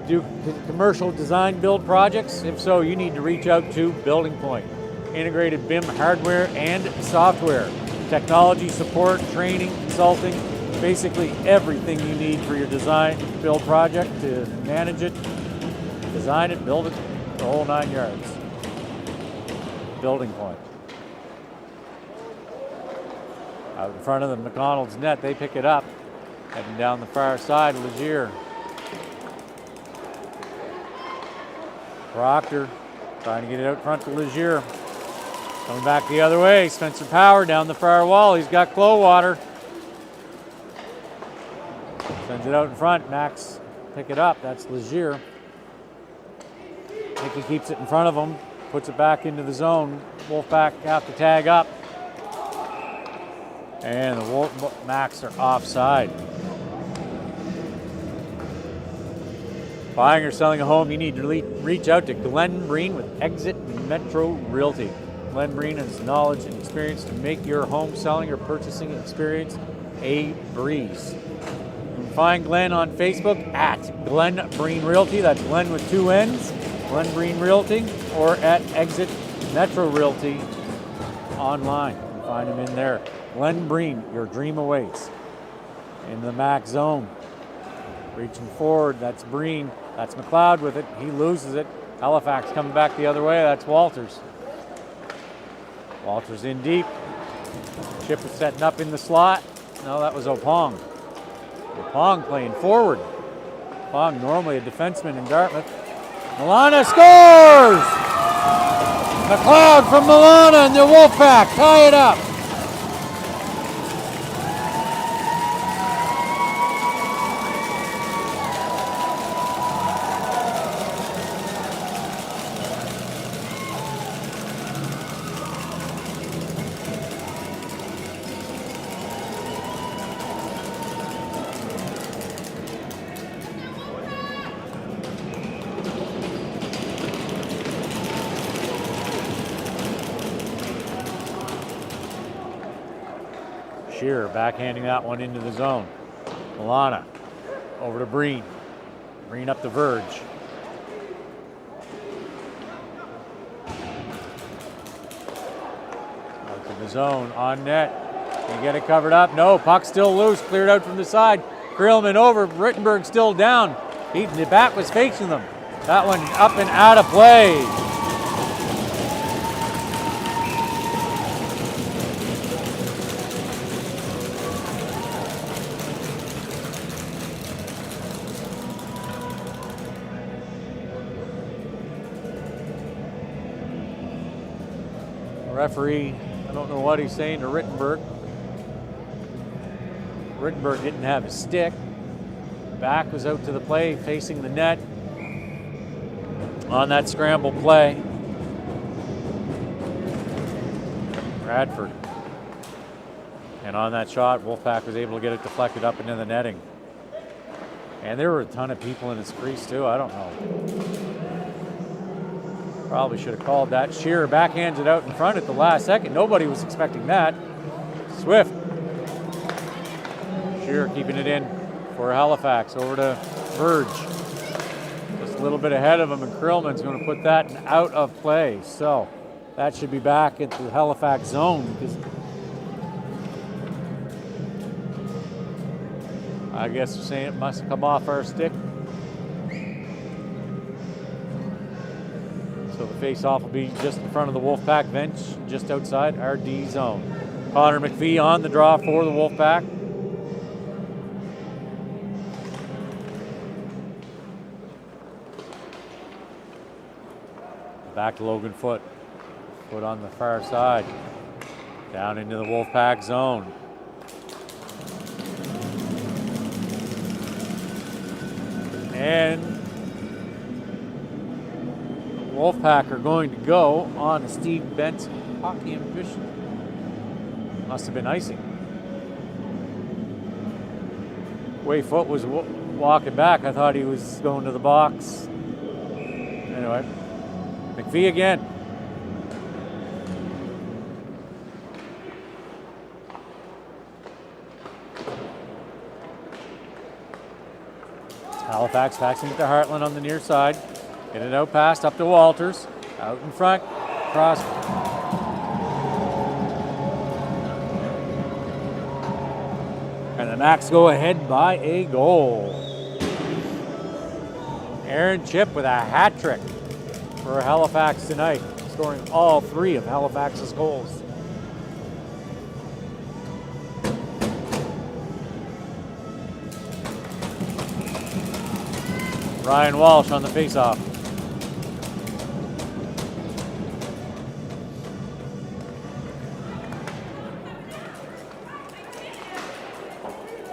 Do commercial design build projects? If so, you need to reach out to Building Point. Integrated BIM hardware and software. Technology support, training, consulting, basically everything you need for your design build project to manage it, design it, build it, the whole 9 yards. Building Point. Out in front of the McDonald's net, they pick it up. Heading down the far side, Legier. Proctor trying to get it out front to Legier. Coming back the other way, Spencer Power down the far wall. He's got Clowater. Sends it out in front. Max pick it up. That's Legier. Hickey keeps it in front of him. Puts it back into the zone. Wolfpack have to tag up. And the Max are offside. Buying or selling a home, you need to reach out to Glenn Breen with Exit Metro Realty. Glenn Breen has knowledge and experience to make your home selling or purchasing experience a breeze. You can find Glenn on Facebook at Glenn Breen Realty. That's Glenn with 2 N's, Glenn Breen Realty, or at Exit Metro Realty online. You can find him in there. Glenn Breen, your dream awaits. In the Max zone. Reaching forward, that's Breen. That's McLeod with it. He loses it. Halifax coming back the other way. That's Walters. Walters in deep. Chip is setting up in the slot. No, that was Opong. Opong playing forward. Opong, normally a defenseman in Dartmouth. Milana scores! McLeod from Milana and the Wolfpack tie it up. Shearer backhanding that one into the zone. Milana over to Breen. Breen up the verge. Out to the zone on net. Can you get it covered up? No, puck still loose. Cleared out from the side. Krillman over. Rittenberg still down. The back was facing them. That one up and out of play. Referee, I don't know what he's saying to Rittenberg. Rittenberg didn't have his stick. Back was out to the play, facing the net on that scramble play. Bradford. And on that shot, Wolfpack was able to get it deflected up into the netting. And there were a ton of people in his crease too, I don't know. Probably should have called that. Shearer backhands it out in front at the last second. Nobody was expecting that. Swift. Shearer keeping it in for Halifax. Over to Verge. Just a little bit ahead of him, and Krillman's going to put that out of play. So that should be back at the Halifax zone, because I guess they're saying it must have come off our stick. So the face-off will be just in front of the Wolfpack bench, just outside our D zone. Connor McPhee on the draw for the Wolfpack. Back to Logan Foot. Foot on the far side. Down into the Wolfpack zone. And Wolfpack are going to go on Steve Bent's hockey ambition. Must have been icing. Way Foot was walking back. I thought he was going to the box. Anyway, McPhee again. Halifax faxing it to Heartland on the near side. Get it out past up to Walters. Out in front. Cross. And the Macs go ahead by a goal. Aaron Chip with a hat trick for Halifax tonight, scoring all 3 of Halifax's goals. Ryan Walsh on the faceoff.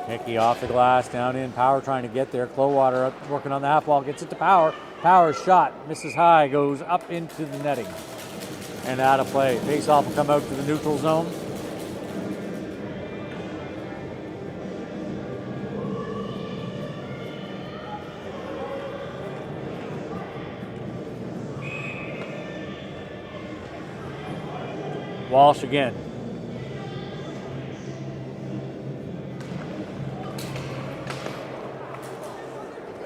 Hickey off the glass, down in. Power trying to get there. Clowwater up, working on the half wall, gets it to Power. Power's shot, misses high, goes up into the netting. And out of play. Faceoff will come out to the neutral zone. Walsh again.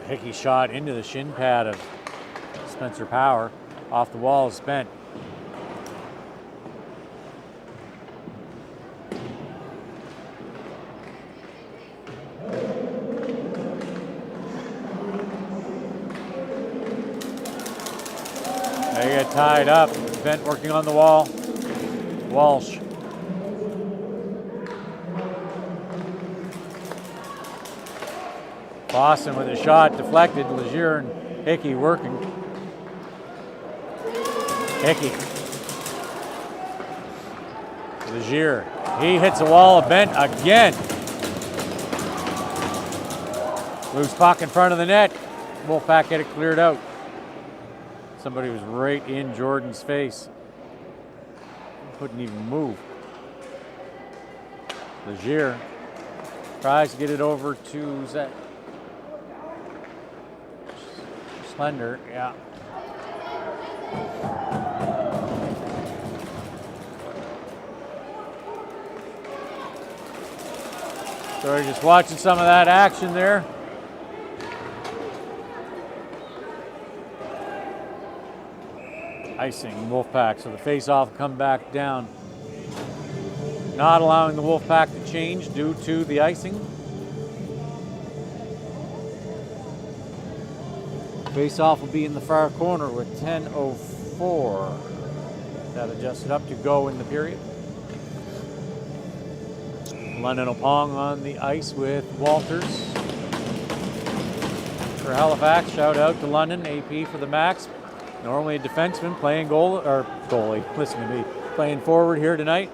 Hickey shot into the shin pad of Spencer Power. Off the wall is spent. They get tied up. Bent working on the wall. Walsh. Boston with a shot deflected. Legier and Hickey working. Hickey. Legier. He hits the wall of Bent again. Loose puck in front of the net. Wolfpack get it cleared out. Somebody was right in Jordan's face. Couldn't even move. Legier tries to get it over to Zach. Slender, yeah. So we're just watching some of that action there. Icing Wolfpack, so the face-off will come back down. Not allowing the Wolfpack to change due to the icing. Face-off will be in the far corner with 10:04. That adjusted up to go in the period. London Opong on the ice with Walters. For Halifax, shout out to London, AP for the Max. Normally a defenseman playing goalie, listen to me, playing forward here tonight.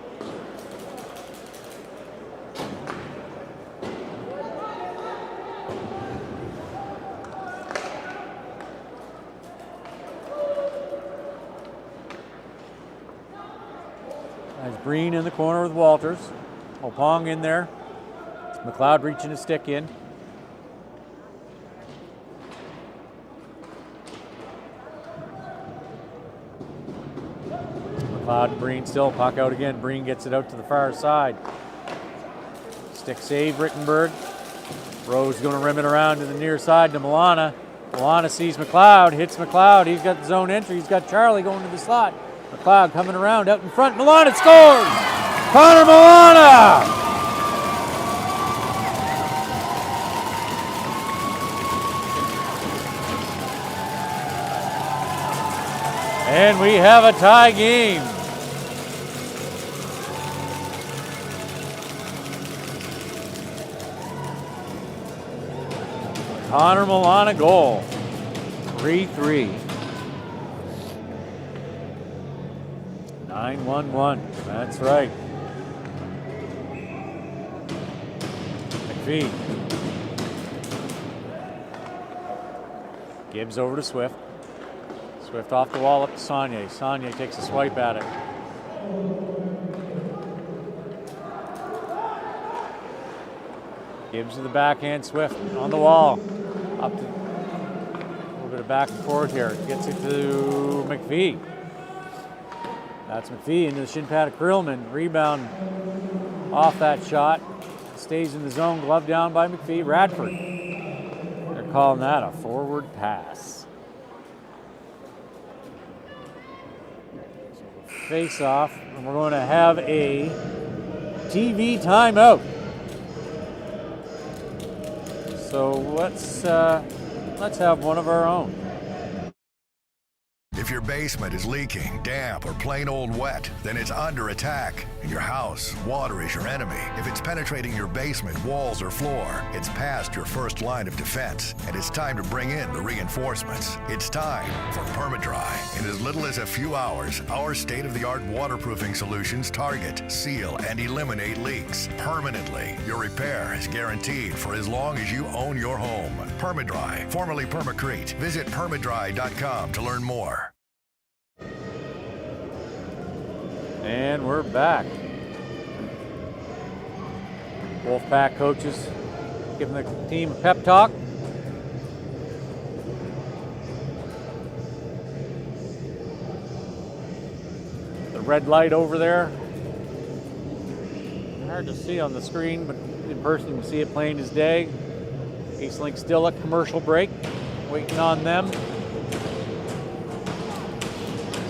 There's Breen in the corner with Walters. Opong in there. McLeod reaching his stick in. McLeod and Breen still, puck out again. Breen gets it out to the far side. Stick save, Rittenberg. Rose going to rim it around to the near side to Milana. Milana sees McLeod, hits McLeod. He's got the zone entry. He's got Charlie going to the slot. McLeod coming around out in front. Milana scores! Connor Milana! And we have a tie game. Connor Milana goal. 3-3. 9-1-1. That's right. McPhee. Gibbs over to Swift. Swift off the wall up to Saunier. Saunier takes a swipe at it. Gibbs to the backhand. Swift on the wall. Up to a little bit of back and forth here. Gets it to McPhee. That's McPhee into the shin pad of Krillman. Rebound off that shot. Stays in the zone. Glove down by McPhee. Radford. They're calling that a forward pass. Face off, and we're going to have a TV timeout. So let's have one of our own. If your basement is leaking, damp, or plain old wet, then it's under attack. In your house, water is your enemy. If it's penetrating your basement, walls, or floor, it's past your first line of defense, and it's time to bring in the reinforcements. It's time for PermaDry. In as little as a few hours, our state-of-the-art waterproofing solutions target, seal, and eliminate leaks permanently. Your repair is guaranteed for as long as you own your home. PermaDry, formerly Permacrete. Visit permadry.com to learn more. And we're back. Wolfpack coaches giving the team a pep talk. The red light over there. Hard to see on the screen, but in person you can see it plain as day. Eastlink still at commercial break, waiting on them.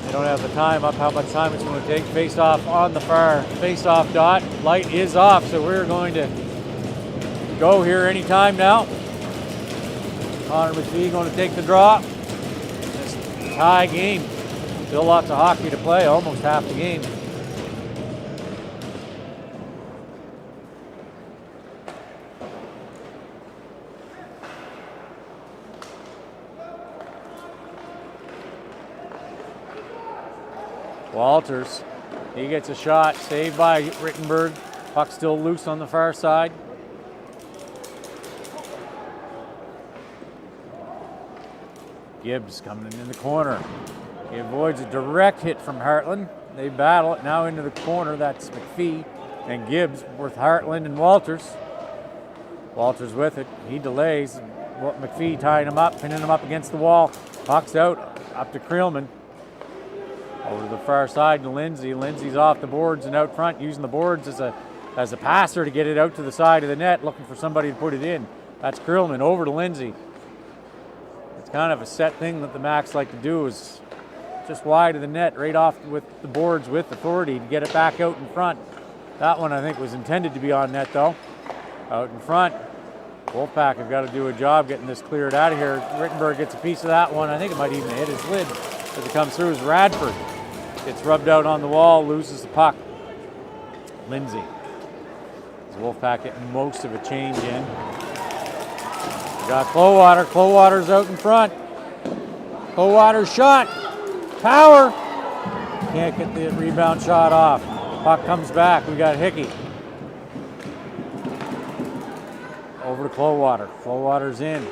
They don't have the time up, how much time it's going to take. Face off on the far face-off dot. Light is off, so we're going to go here anytime now. Connor McPhee going to take the draw. This tie game. Still lots of hockey to play, almost half the game. Walters, he gets a shot, saved by Rittenberg. Puck still loose on the far side. Gibbs coming in the corner. He avoids a direct hit from Hartland. They battle it now into the corner. That's McPhee and Gibbs with Hartland and Walters. Walters with it. He delays. McPhee tying him up, pinning him up against the wall. Puck's out, up to Krillman. Over to the far side to Lindsay. Lindsay's off the boards and out front, using the boards as a passer to get it out to the side of the net, looking for somebody to put it in. That's Krillman over to Lindsay. It's kind of a set thing that the Macs like to do, is just wide of the net, right off with the boards with authority to get it back out in front. That one I think was intended to be on net though. Out in front. Wolfpack have got to do a job getting this cleared out of here. Rittenberg gets a piece of that one. I think it might even hit his lid as it comes through. As Radford gets rubbed out on the wall, loses the puck. Lindsay. As Wolfpack getting most of a change in. We got Clowater. Clowater's out in front. Clowater's shot. Power. Can't get the rebound shot off. Puck comes back. We got Hickey. Over to Clowater. Clowater's in.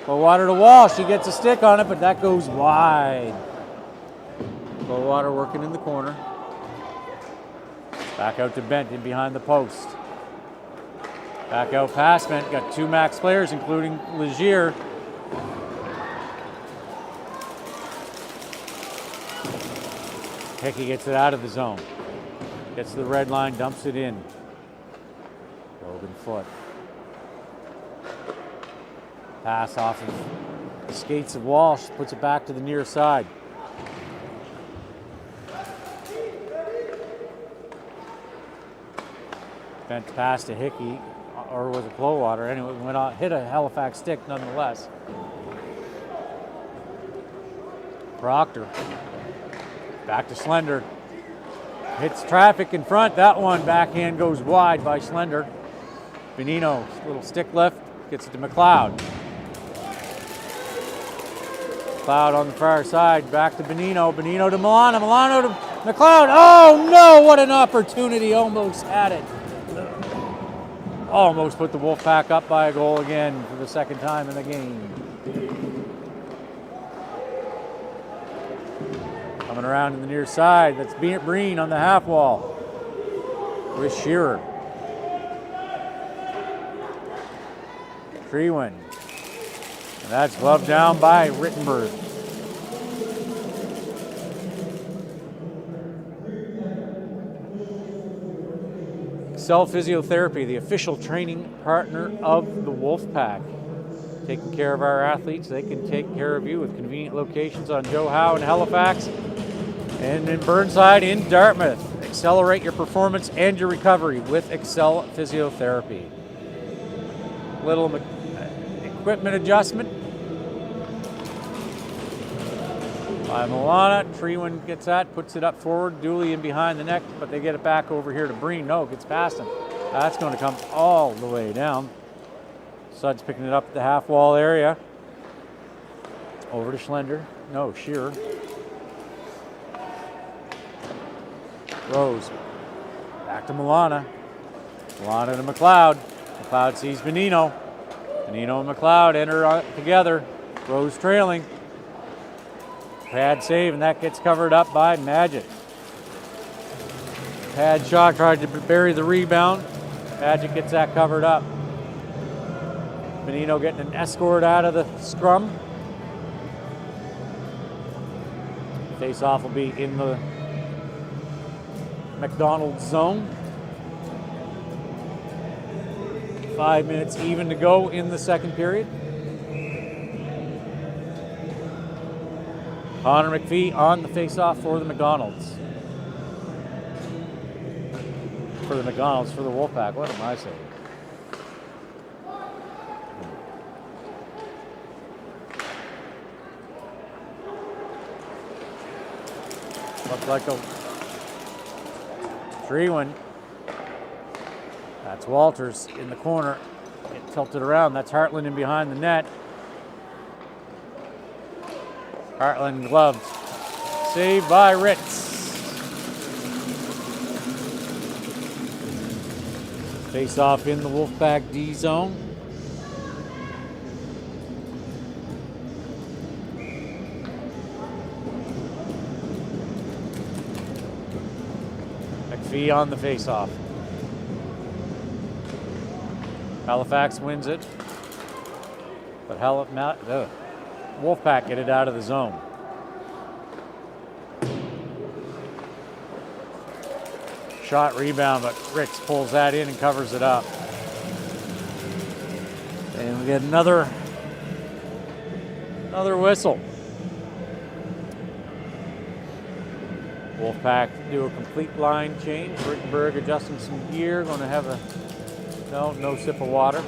Clowater to Walsh. She gets a stick on it, but that goes wide. Clowater working in the corner. Back out to Benton behind the post. Back out past Benton. Got two Max players, including Legier. Hickey gets it out of the zone. Gets to the red line, dumps it in. Logan Foot. Pass off of the skates of Walsh, puts it back to the near side. Bent pass to Hickey, or was it Clowater? Anyway, went on, hit a Halifax stick nonetheless. Proctor. Back to Slender. Hits traffic in front. That one backhand goes wide by Slender. Benino, little stick left, gets it to McLeod. McLeod on the far side, back to Benino. Benino to Milano. Milano to McLeod, oh no, what an opportunity, almost had it. Almost put the Wolfpack up by a goal again for the second time in the game. Coming around to the near side, that's Breen on the half wall with Shearer. Treewin. And that's gloved down by Rittenberg. Excel Physiotherapy, the official training partner of the Wolfpack. Taking care of our athletes, they can take care of you with convenient locations on Joe Howe in Halifax and in Burnside in Dartmouth. Accelerate your performance and your recovery with Excel Physiotherapy. Little equipment adjustment by Milana. Treewin gets that, puts it up forward, Dooley in behind the net, but they get it back over here to Breen. No, gets past him. That's going to come all the way down. Sud's picking it up at the half wall area. Over to Schlender. No, Shearer. Rose. Back to Milana. Milana to McLeod. McLeod sees Benino. Benino and McLeod enter together. Rose trailing. Pad save, and that gets covered up by Magic. Pad shot tried to bury the rebound. Magic gets that covered up. Benino getting an escort out of the scrum. Face-off will be in the McDonald's zone. 5 minutes even to go in the second period. Connor McPhee on the face-off for the McDonald's. For the Wolfpack. What am I saying? Looks like a Treewin. That's Walters in the corner. Get tilted around. That's Hartland in behind the net. Hartland gloved. Saved by Ritz. Face off in the Wolfpack D zone. McPhee on the face off. Halifax wins it. But Wolfpack get it out of the zone. Shot rebound, but Ricks pulls that in and covers it up. And we get another whistle. Wolfpack do a complete line change. Rittenberg adjusting some gear. Going to have no sip of water.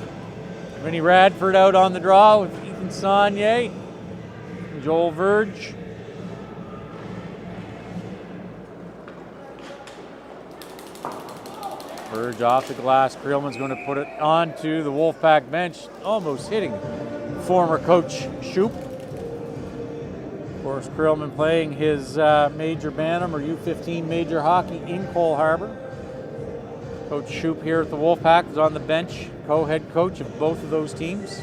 Vinnie Radford out on the draw with Ethan Saunier and Joel Verge. Verge off the glass. Creelman's going to put it onto the Wolfpack bench, almost hitting former coach Shoup. Of course, Creelman playing his major Bantam or U15 major hockey in Cole Harbour. Coach Shoup here at the Wolfpack is on the bench, co-head coach of both of those teams.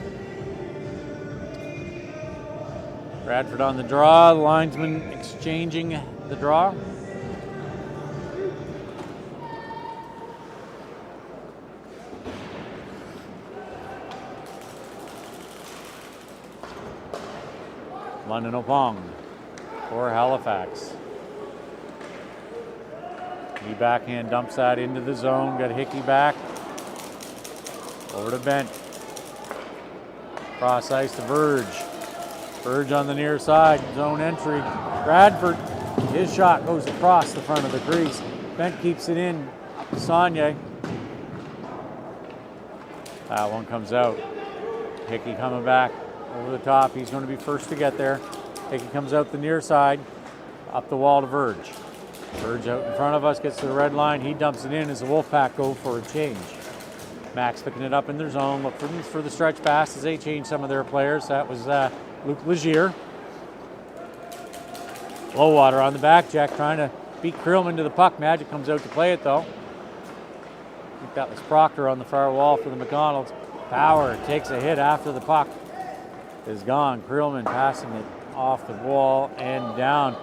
Bradford on the draw, the linesman exchanging the draw. London Opong for Halifax. He backhand dumps that into the zone. Got Hickey back. Over to Bent. Cross ice to Verge. Verge on the near side. Zone entry. Bradford. His shot goes across the front of the crease. Bent keeps it in. Saunier. That one comes out. Hickey coming back over the top. He's going to be first to get there. Hickey comes out the near side. Up the wall to Verge. Verge out in front of us, gets to the red line. He dumps it in as the Wolfpack go for a change. Max picking it up in their zone. Look for the stretch pass as they change some of their players. That was Luke Legier. Low water on the back check, trying to beat Creelman to the puck. Magic comes out to play it though. I think that was Proctor on the far wall for the McDonald's. Power takes a hit after the puck is gone. Creelman passing it off the wall and down.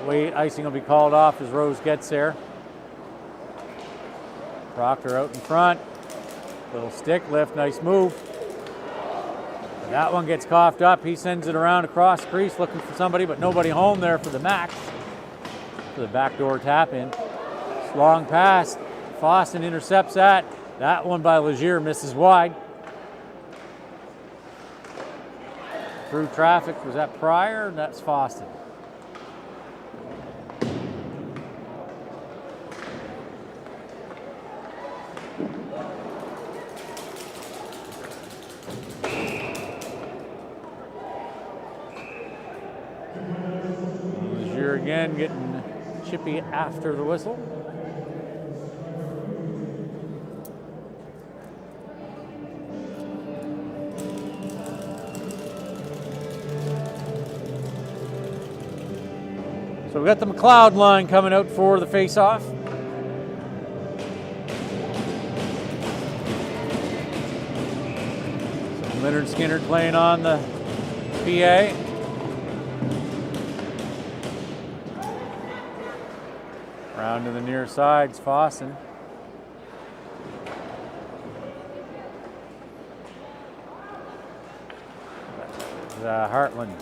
Wait, icing will be called off as Rose gets there. Proctor out in front. Little stick lift, nice move. That one gets coughed up. He sends it around across the crease looking for somebody, but nobody home there for the Max. For the backdoor tap in. Long pass. Foston intercepts that. That one by Legier misses wide. Through traffic, was that Pryor? That's Foston. Legier again getting chippy after the whistle. So we got the McLeod line coming out for the face-off. So Leonard Skinner playing on the PA. Round to the near sides, Fosson. Hartland.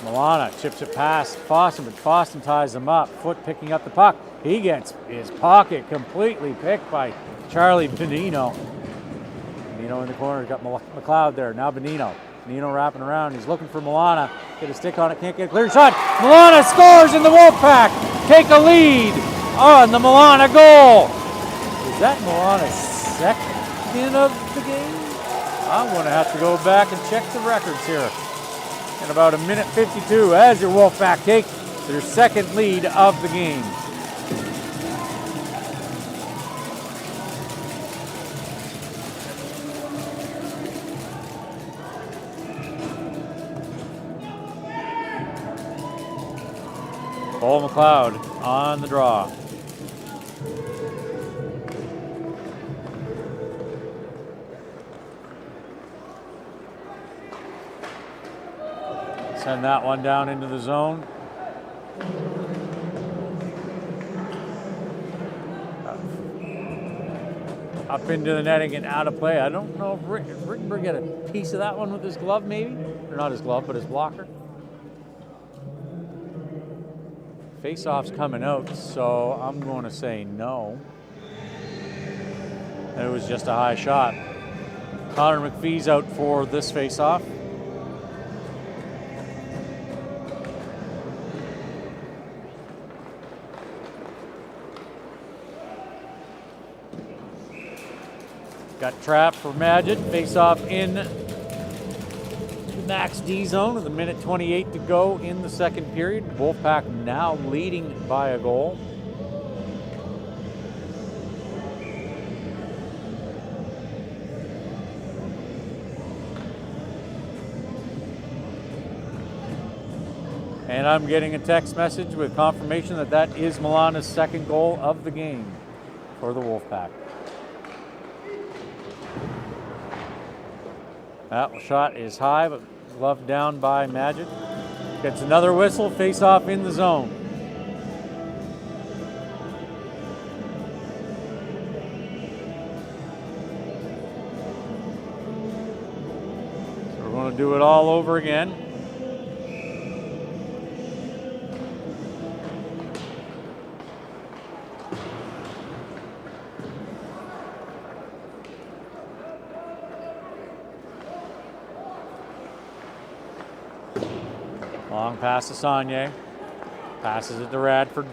Milana chips it past Foston, but Foston ties him up. Foot picking up the puck. He gets his pocket completely picked by Charlie Benino. Benino in the corner, got McLeod there. Now Benino. Benino wrapping around. He's looking for Milana. Get a stick on it, can't get a clear shot. Milana scores in the Wolfpack. Take a lead on the Milana goal. Is that Milana's second of the game? I'm going to have to go back and check the records here. In about a minute 52 as your Wolfpack take their second lead of the game. Paul McLeod on the draw. Send that one down into the zone. Up into the netting and out of play. I don't know if Rickenberg got a piece of that one with his glove maybe. Or not his glove, but his blocker. Face-off's coming out, so I'm going to say no. It was just a high shot. Connor McPhee's out for this face-off. Got trapped for Magid. Face off in max D zone with a minute 28 to go in the second period. Wolfpack now leading by a goal. And I'm getting a text message with confirmation that that is Milana's second goal of the game for the Wolfpack. That shot is high, but gloved down by Magic. Gets another whistle, face off in the zone. So we're going to do it all over again. Long pass to Saunier. Passes it to Radford.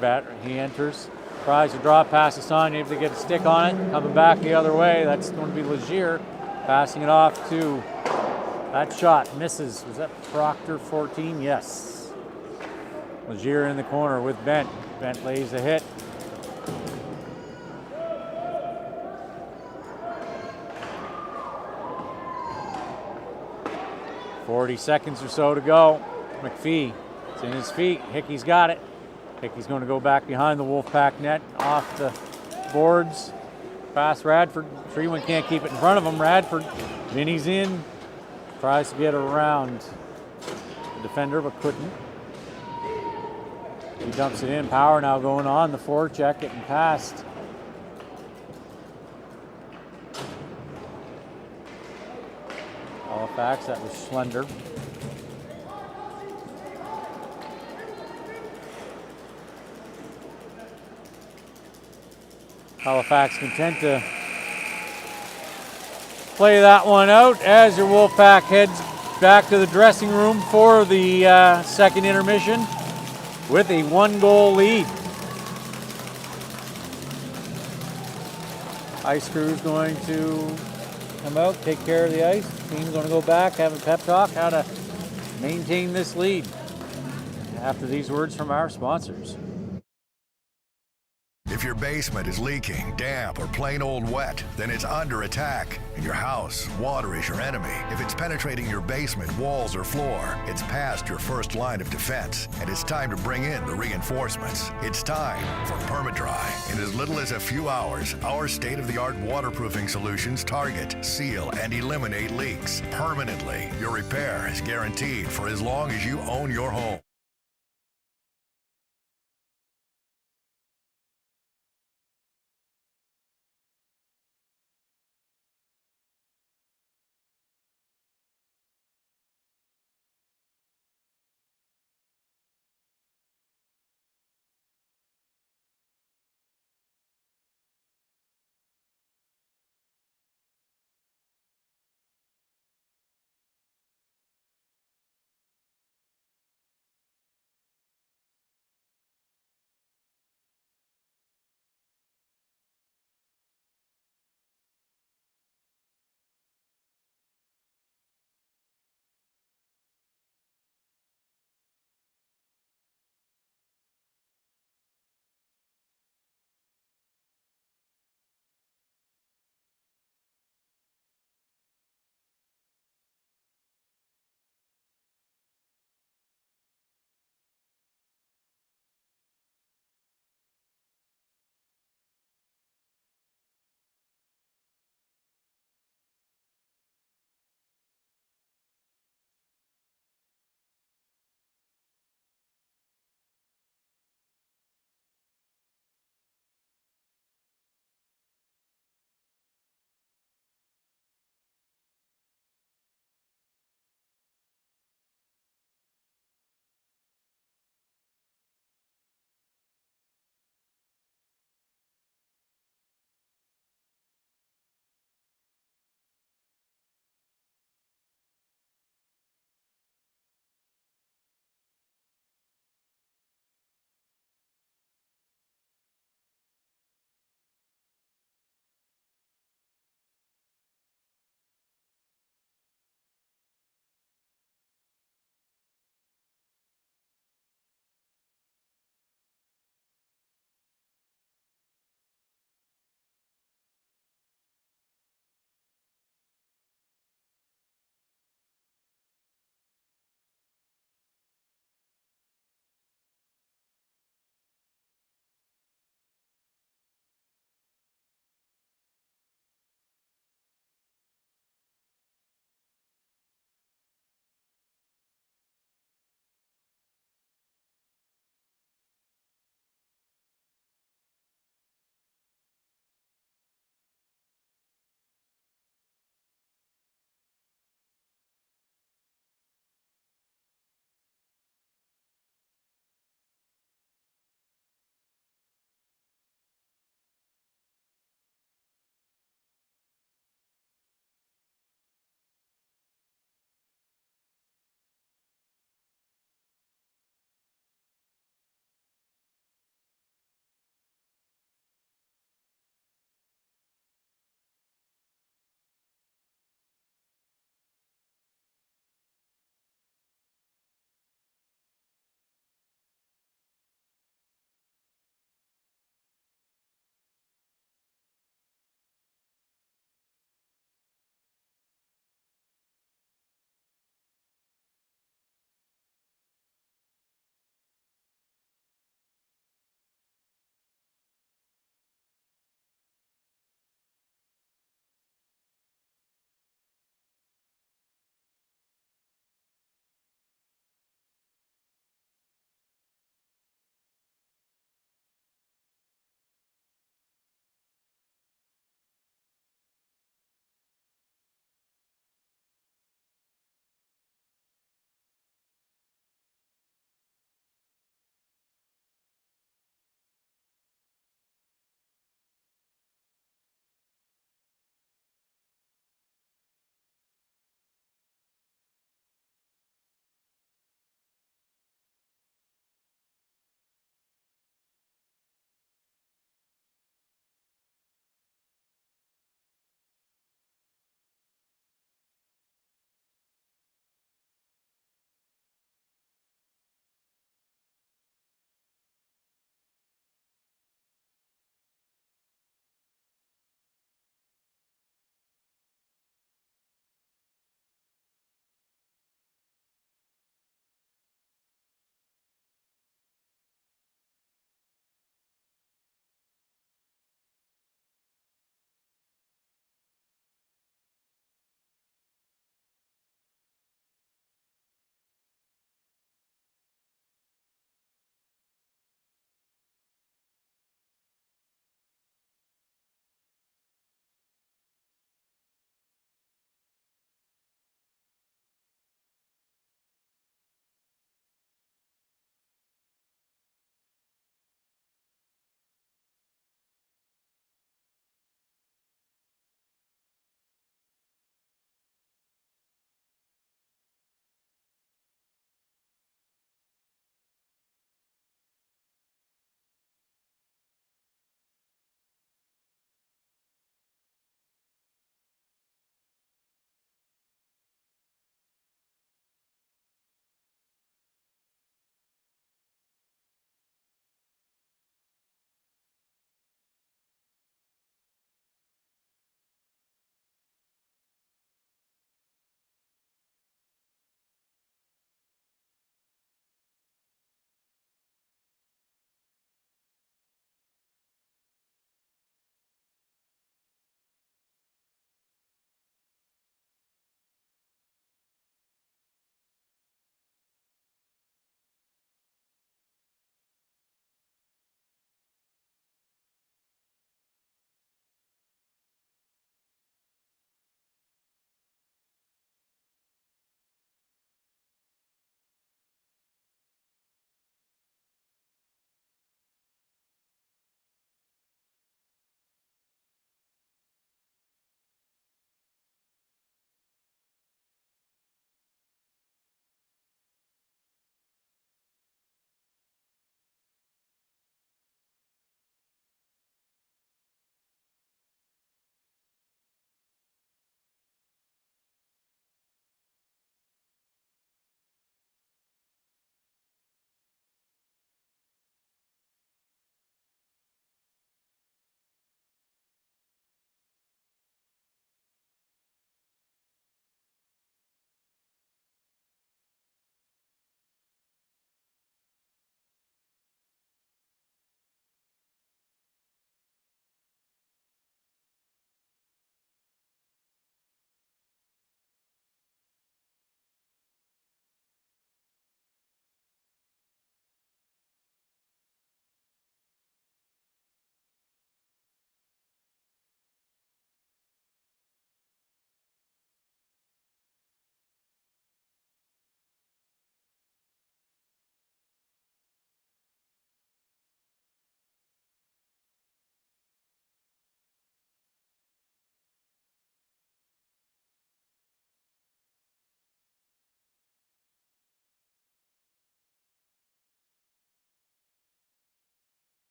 He enters. Tries to draw pass to Saunier if they get a stick on it. Coming back the other way. That's going to be Legier. Passing it off to that shot. Misses. Was that Proctor 14? Yes. Legier in the corner with Bent. Bent lays a hit. .40 seconds or so to go. McPhee, it's in his feet. Hickey's got it. Hickey's going to go back behind the Wolfpack net, off the boards. Pass Radford. Treeman can't keep it in front of him. Radford, Vinny's in. Tries to get around the defender, but couldn't. He dumps it in. Power now going on the forecheck, getting past. Halifax, that was slender. Halifax content to play that one out as your Wolfpack heads back to the dressing room for the second intermission with a 1-goal lead. Ice crew's going to come out, take care of the ice. Team's going to go back, have a pep talk, how to maintain this lead after these words from our sponsors. If your basement is leaking, damp, or plain old wet, then it's under attack. And your house, water is your enemy. If it's penetrating your basement, walls, or floor, it's past your first line of defense. And it's time to bring in the reinforcements. It's time for PermaDry. In as little as a few hours, our state-of-the-art waterproofing solutions target, seal, and eliminate leaks permanently. Your repair is guaranteed for as long as you own your home.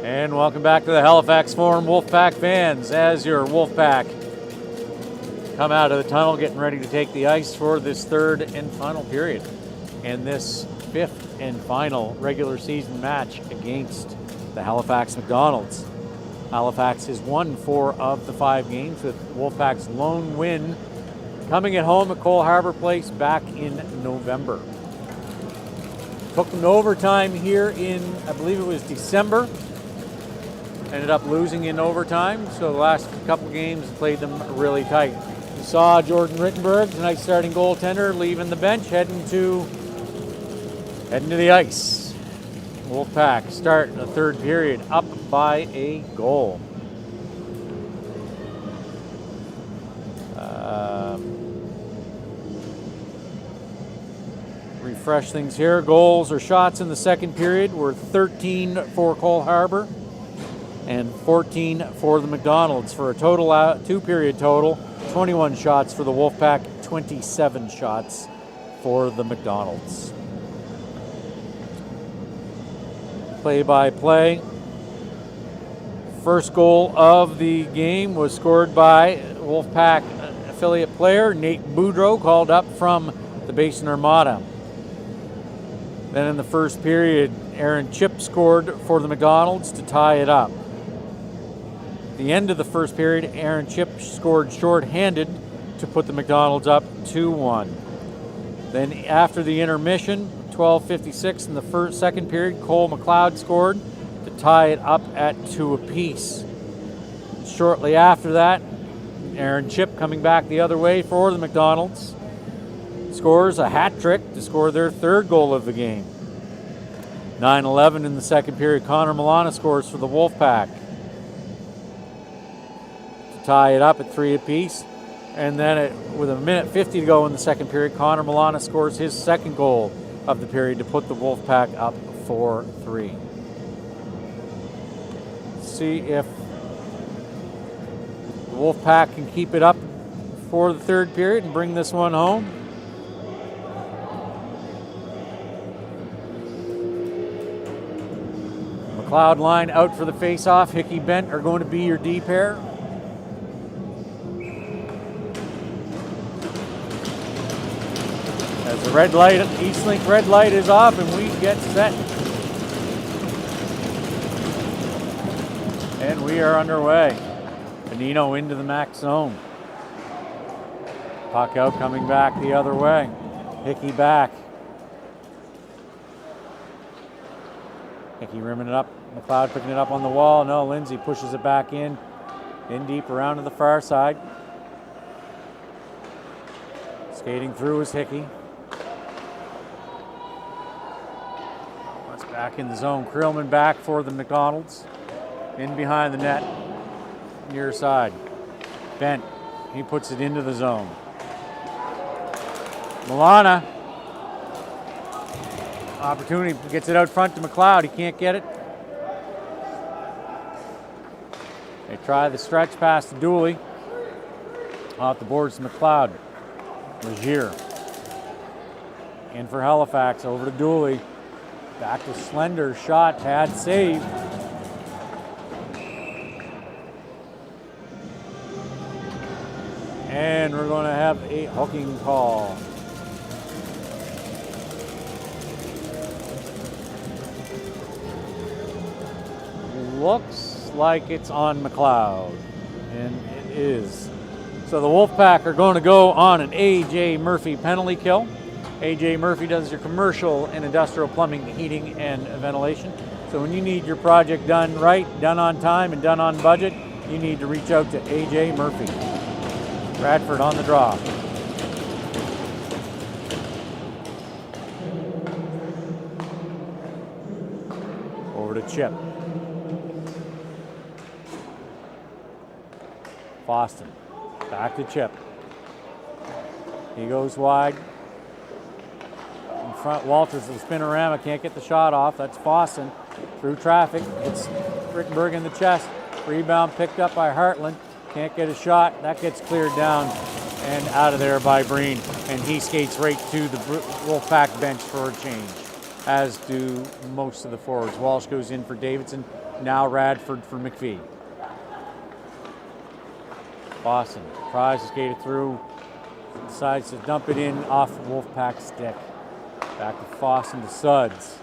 And welcome back to the Halifax Forum Wolfpack fans as your Wolfpack come out of the tunnel getting ready to take the ice for this third and final period and this fifth and final regular season match against the Halifax McDonald's. Halifax has won 4 of the 5 games, with Wolfpack's lone win coming at home at Cole Harbour Place back in November. Took them to overtime here in, I believe it was December. Ended up losing in overtime, so the last couple games played them really tight. You saw Jordan Rittenberg, tonight's starting goaltender, leaving the bench, heading to the ice. Wolfpack start the third period up by a goal. Refresh things here. Goals or shots in the second period were 13 for Cole Harbour and 14 for the McDonald's, for a total two-period total, 21 shots for the Wolfpack, 27 shots for the McDonald's. Play-by-play. First goal of the game was scored by Wolfpack affiliate player Nate Boudreau, called up from the Basin Armada. Then in the first period, Aaron Chip scored for the McDonald's to tie it up. At the end of the first period, Aaron Chip scored short-handed to put the McDonald's up 2-1. Then after the intermission, 12:56 in the second period, Cole McLeod scored to tie it up at 2 apiece. Shortly after that, Aaron Chip, coming back the other way for the McDonald's, scores a hat trick to score their third goal of the game. 9:11 in the second period, Connor Milana scores for the Wolfpack to tie it up at 3 apiece. And then with a minute 50 to go in the second period, Connor Milana scores his second goal of the period to put the Wolfpack up 4-3. See if the Wolfpack can keep it up for the third period and bring this one home. McLeod line out for the face-off. Hickey Bent are going to be your D pair. As the red light, Eastlink red light is off and we get set. And we are underway. Benino into the max zone. Puck out, coming back the other way. Hickey back. Hickey rimming it up. McLeod picking it up on the wall. No, Lindsay pushes it back in deep around to the far side. Skating through is Hickey. That's back in the zone. Krillman back for the McDonald's. In behind the net, near side. Bent, he puts it into the zone. Milana, opportunity, gets it out front to McLeod. He can't get it. They try the stretch pass to Dooley. Off the boards to McLeod. Legier. In for Halifax, over to Dooley. Back to Slender, shot, pad save. And we're going to have a hooking call. Looks like it's on McLeod, and it is. So the Wolfpack are going to go on an A.J. Murphy penalty kill. A.J. Murphy does your commercial and industrial plumbing, heating, and ventilation. So when you need your project done right, done on time, and done on budget, you need to reach out to A.J. Murphy. Bradford on the draw. Over to Chip. Boston. Back to Chip. He goes wide. In front, Walters, the spinorama, can't get the shot off. That's Boston. Through traffic. It's Rittenberg in the chest. Rebound picked up by Hartland. Can't get a shot. That gets cleared down and out of there by Breen. And he skates right to the Wolfpack bench for a change. as do most of the forwards. Walsh goes in for Davidson, now Radford for McPhee. Boston tries to skate it through, decides to dump it in off Wolfpack's stick. Back to Fossen to Suds.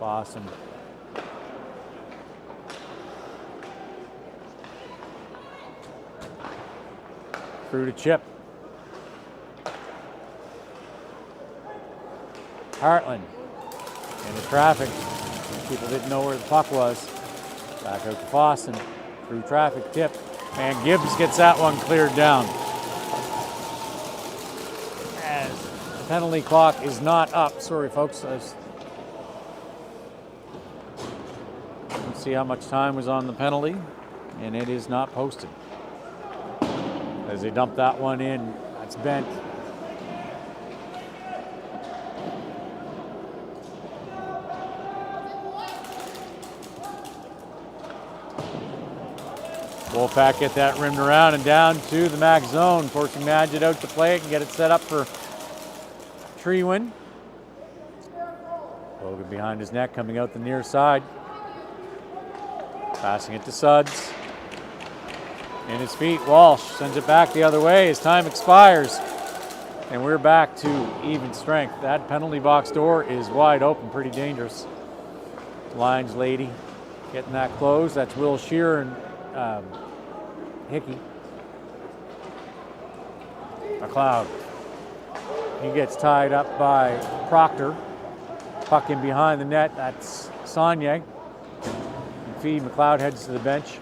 Fossen. Through to Chip. Hartland into traffic. People didn't know where the puck was. Back out to Fossen. Through traffic, tip. And Gibbs gets that one cleared down. As the penalty clock is not up. Sorry, folks. Let's see how much time was on the penalty. And it is not posted. As they dump that one in, that's bent. Wolfpack get that rimmed around and down to the max zone, forcing Madgett out to play it and get it set up for Treewin. Logan behind his neck, coming out the near side. Passing it to Suds. In his feet, Walsh sends it back the other way as time expires. And we're back to even strength. That penalty box door is wide open, pretty dangerous. Lions lady getting that closed. That's Will Shearer and Hickey. McLeod. He gets tied up by Proctor. Puck in behind the net. That's Saunier. Feed. McLeod heads to the bench.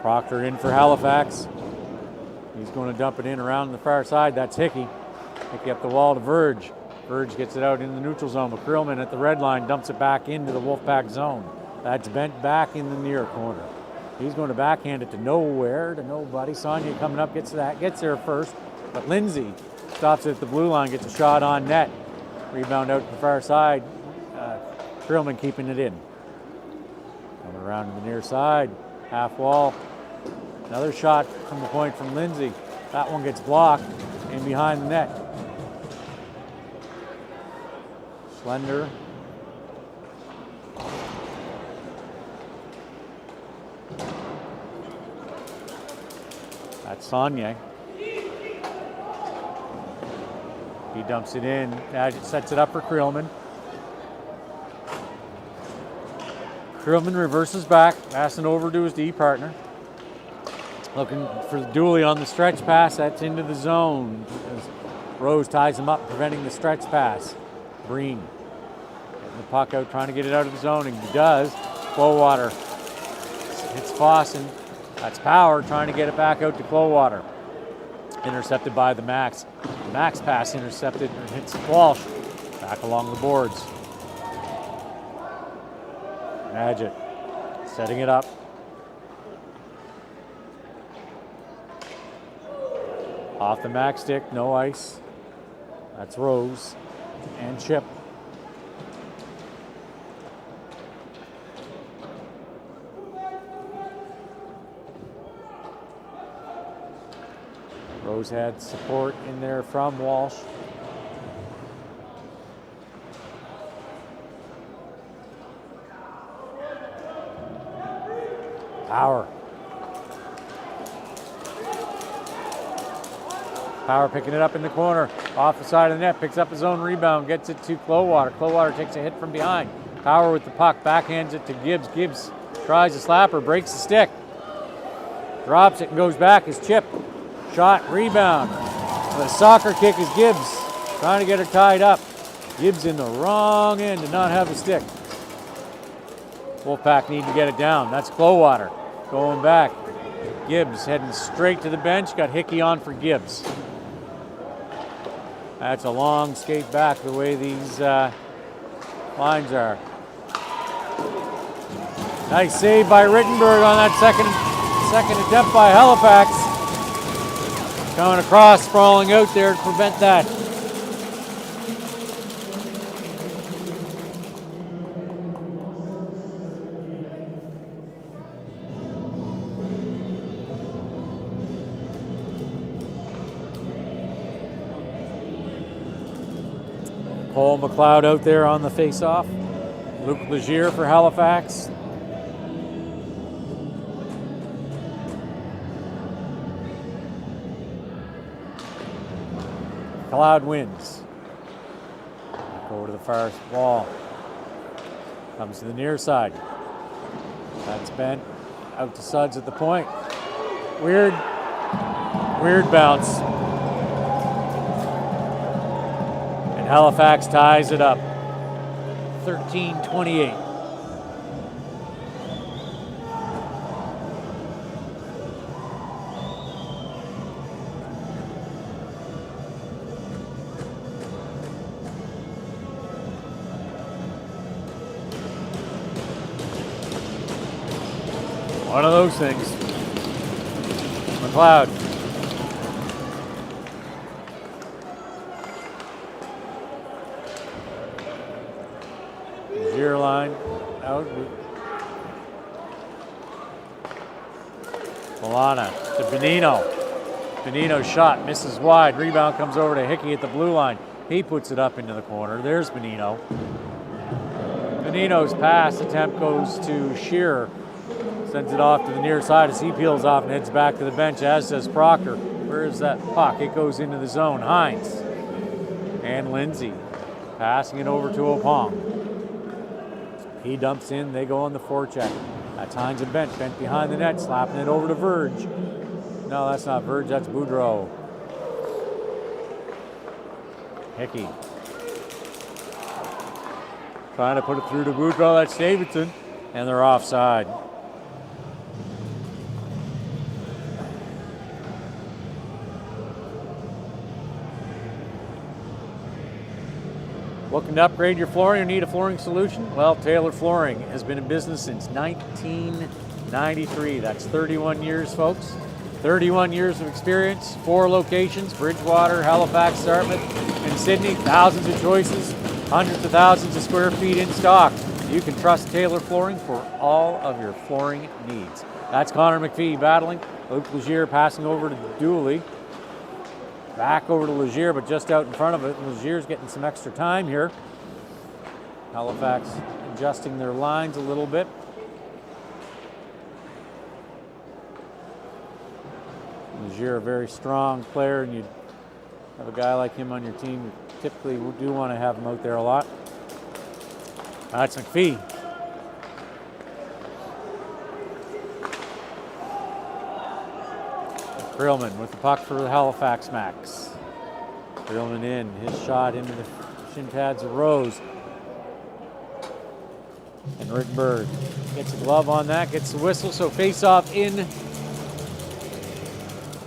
Proctor in for Halifax. He's going to dump it in around the far side. That's Hickey. Hickey up the wall to Verge. Verge gets it out in the neutral zone, but Krillman at the red line dumps it back into the Wolfpack zone. That's bent back in the near corner. He's going to backhand it to nowhere, to nobody. Saunier coming up, gets there first, but Lindsay stops it at the blue line, gets a shot on net. Rebound out to the far side. Krillman keeping it in. Coming around to the near side, half wall. Another shot from the point from Lindsay. That one gets blocked in behind the net. Slender. That's Saunier. He dumps it in. Now sets it up for Krillman. Krillman reverses back, passing over to his D partner. Looking for Dooley on the stretch pass. That's into the zone. Rose ties him up, preventing the stretch pass. Breen getting the puck out, trying to get it out of the zone, and he does. Clowater hits Fossen. That's Power trying to get it back out to Clowater. Intercepted by the Max. The Max pass intercepted and hits Walsh. Back along the boards. Madgett setting it up. Off the Max stick, no ice. That's Rose and Chip. Rose had support in there from Walsh. Power. Power picking it up in the corner, off the side of the net, picks up his own rebound, gets it to Clowater. Clowater takes a hit from behind. Power with the puck, backhands it to Gibbs. Gibbs tries to slap her, breaks the stick. Drops it and goes back as Chip. Shot, rebound. The soccer kick is Gibbs, trying to get her tied up. Gibbs in the wrong end, did not have the stick. Wolfpack need to get it down. That's Clowater going back. Gibbs heading straight to the bench, got Hickey on for Gibbs. That's a long skate back the way these lines are. Nice save by Rittenberg on that second attempt by Halifax. Coming across, sprawling out there to prevent that. Cole McLeod out there on the face-off. Luke Legier for Halifax. McLeod wins. Over to the far wall. Comes to the near side. That's bent. Out to Sudds at the point. Weird bounce. And Halifax ties it up. 13-28. One of those things. McLeod. Zero line out. Milana to Benino. Benino's shot misses wide. Rebound comes over to Hickey at the blue line. He puts it up into the corner. There's Benino. Benino's pass attempt goes to Shearer. Sends it off to the near side as he peels off and heads back to the bench, as does Proctor. Where is that puck? It goes into the zone. Hines and Lindsay passing it over to Opong. He dumps in. They go on the forecheck. That's Hines and Bent. Bent behind the net, slapping it over to Verge. No, that's not Verge. That's Boudreau. Hickey trying to put it through to Boudreau. That's Davidson. And they're offside. Looking to upgrade your flooring or need a flooring solution? Well, Taylor Flooring has been in business since 1993. That's 31 years, folks. 31 years of experience, 4 locations, Bridgewater, Halifax, Dartmouth, and Sydney. Thousands of choices, hundreds of thousands of square feet in stock. You can trust Taylor Flooring for all of your flooring needs. That's Connor McPhee battling. Luke Legier passing over to Dooley. Back over to Legier, but just out in front of it. Legier's getting some extra time here. Halifax adjusting their lines a little bit. Legier, a very strong player, and you'd have a guy like him on your team. You typically do want to have him out there a lot. That's McPhee. Krillman with the puck for the Halifax Max. Krillman in, his shot into the shin pads of Rose. And Rick Bird gets a glove on that, gets the whistle, so face off in the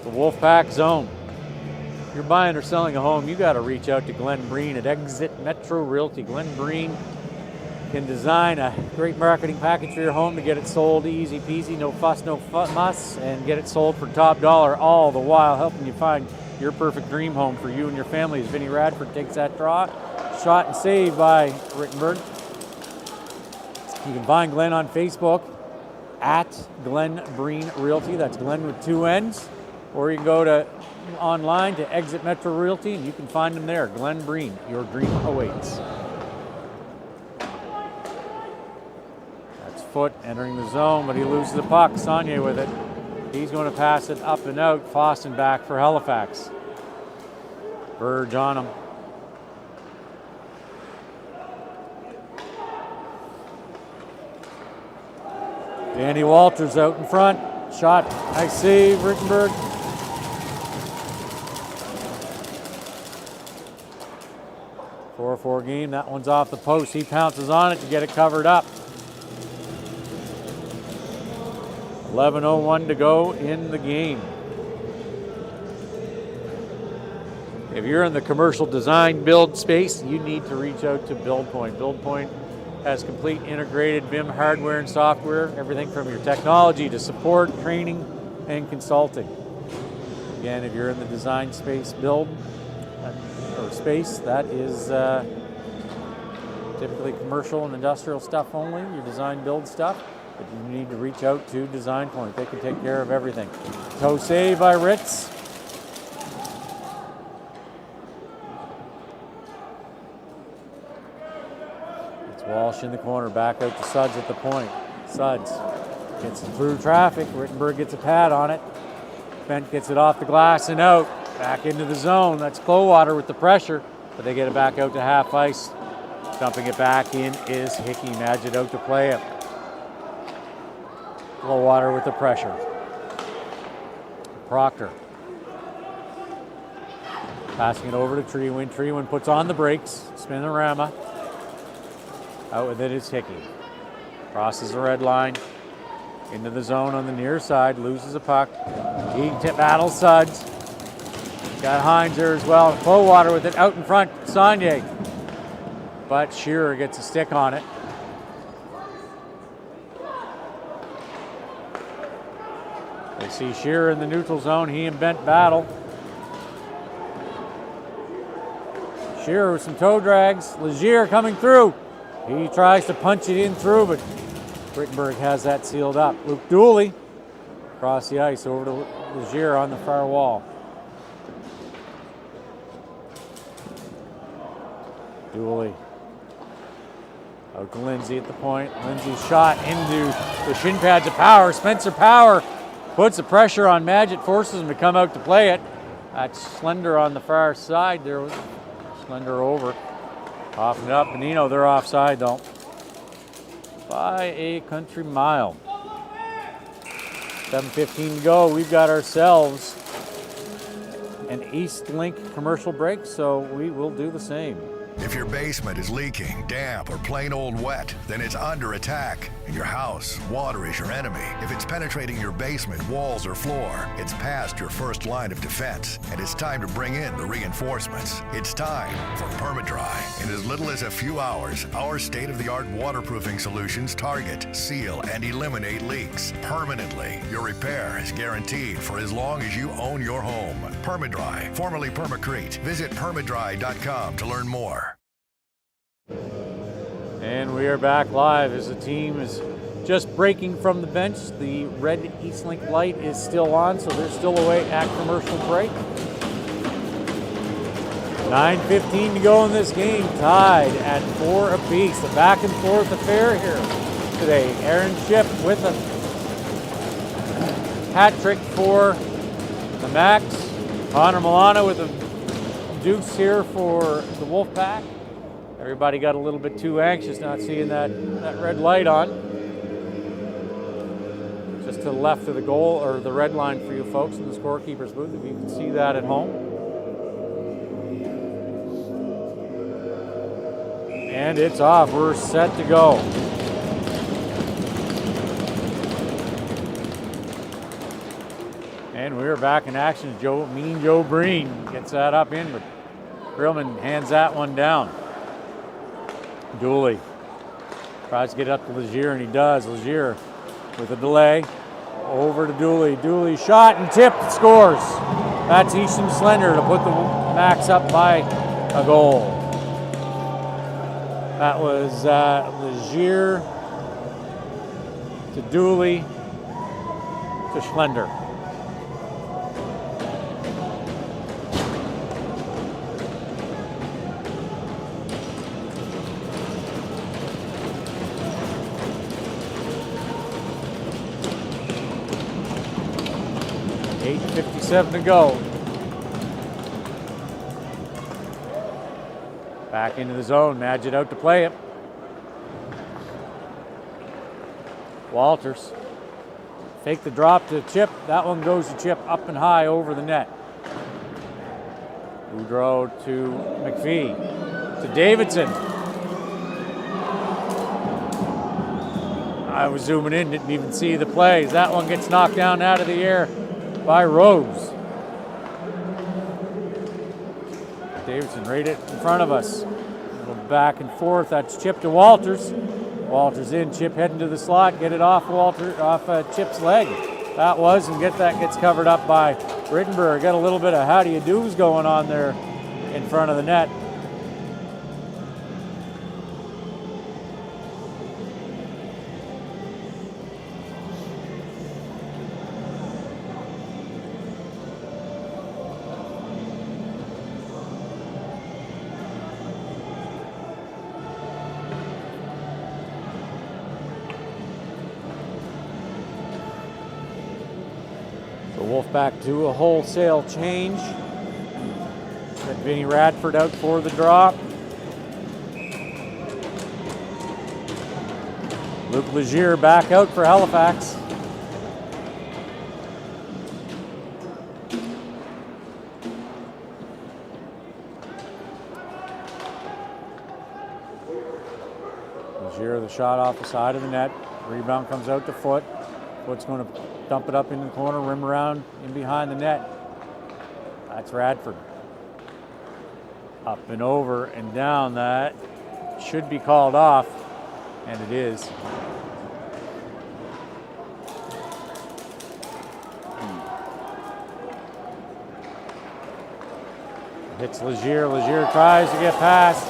Wolfpack zone. If you're buying or selling a home, you got to reach out to Glenn Breen at Exit Metro Realty. Glenn Breen can design a great marketing package for your home to get it sold easy peasy, no fuss, no muss, and get it sold for top dollar, all the while helping you find your perfect dream home for you and your family. As Vinnie Radford takes that shot and save by Rittenberg. You can find Glenn on Facebook at Glenn Breen Realty. That's Glenn with 2 N's. Or you can go to online to Exit Metro Realty and you can find him there. Glenn Breen, your dream awaits. Foot entering the zone, but he loses the puck. Saunier with it. He's going to pass it up and out. Foston back for Halifax. Verge on him. Danny Walters out in front. Shot. Nice save, Rittenberg. Four game. That one's off the post. He pounces on it to get it covered up. 11:01 to go in the game. If you're in the commercial design build space, you need to reach out to BuildPoint. BuildPoint has complete integrated BIM hardware and software, everything from your technology to support, training, and consulting. Again, if you're in the design space build or space, that is typically commercial and industrial stuff only, your design build stuff. But you need to reach out to Design Point. They can take care of everything. Toe save by Ritz. Walsh in the corner, back out to Suds at the point. Suds gets it through traffic. Rittenberg gets a pad on it. Bent gets it off the glass and out. Back into the zone. That's Clowater with the pressure, but they get it back out to half ice. Dumping it back in is Hickey. Magid out to play it. Clowater with the pressure. Proctor. Passing it over to Treewin. Treewin puts on the brakes. Spinorama. Out with it is Hickey. Crosses the red line. Into the zone on the near side. Loses a puck. He battles Suds. Got Hines there as well. Clowater with it out in front. Saunier. But Shearer gets a stick on it. They see Shearer in the neutral zone. He and Bent battle. Shearer with some toe drags. Legier coming through. He tries to punch it in through, but Rittenberg has that sealed up. Luke Dooley across the ice over to Legier on the far wall. Dooley out to Lindsay at the point. Lindsay's shot into the shin pads of Power. Spencer Power puts the pressure on Magid, forces him to come out to play it. That's Slender on the far side there. Slender over. Off and up. Benino, they're offside though. By a country mile. 7:15 to go. We've got ourselves an East Link commercial break, so we will do the same. If your basement is leaking, damp, or plain old wet, then it's under attack. And your house, water is your enemy. If it's penetrating your basement, walls, or floor, it's past your first line of defense. And it's time to bring in the reinforcements. It's time for PermaDry. In as little as a few hours, our state-of-the-art waterproofing solutions target, seal, and eliminate leaks permanently. Your repair is guaranteed for as long as you own your home. PermaDry, formerly Permacrete. Visit permadry.com to learn more. And we are back live as the team is just breaking from the bench. The red Eastlink light is still on, so they're still away at commercial break. 9:15 to go in this game, tied at 4 apiece. A back and forth affair here today. Aaron Shipp with a hat trick for the Max. Connor Milano with a deuce here for the Wolfpack. Everybody got a little bit too anxious not seeing that red light on. Just to the left of the goal, or the red line for you folks in the scorekeeper's booth, if you can see that at home. And it's off. We're set to go. And we're back in action. Joe Breen gets that up in, but Grillman hands that one down. Dooley tries to get up to Legier, and he does. Legier with a delay over to Dooley. Dooley shot and tipped, scores. That's Easton Slender to put the Max up by a goal. That was Legier to Dooley to Slender. .57 to go. Back into the zone. Magid out to play it. Walters. Fake the drop to Chip. That one goes to Chip up and high over the net. Boudreau to McPhee. To Davidson. I was zooming in, didn't even see the plays. That one gets knocked down out of the air by Rose. Davidson right in front of us. A little back and forth. That's Chip to Walters. Walters in. Chip heading to the slot. Get it off Chip's leg. That was, and gets covered up by Rittenberg. Got a little bit of how do you do's going on there in front of the net. Wolfpack do a wholesale change. Got Vinny Radford out for the draw. Luke Legier back out for Halifax. Legier, the shot off the side of the net. Rebound comes out to Foot. Foot's going to dump it up in the corner, rim around in behind the net. That's Radford. Up and over and down. That should be called off, and it is. Hits Legier. Legier tries to get past,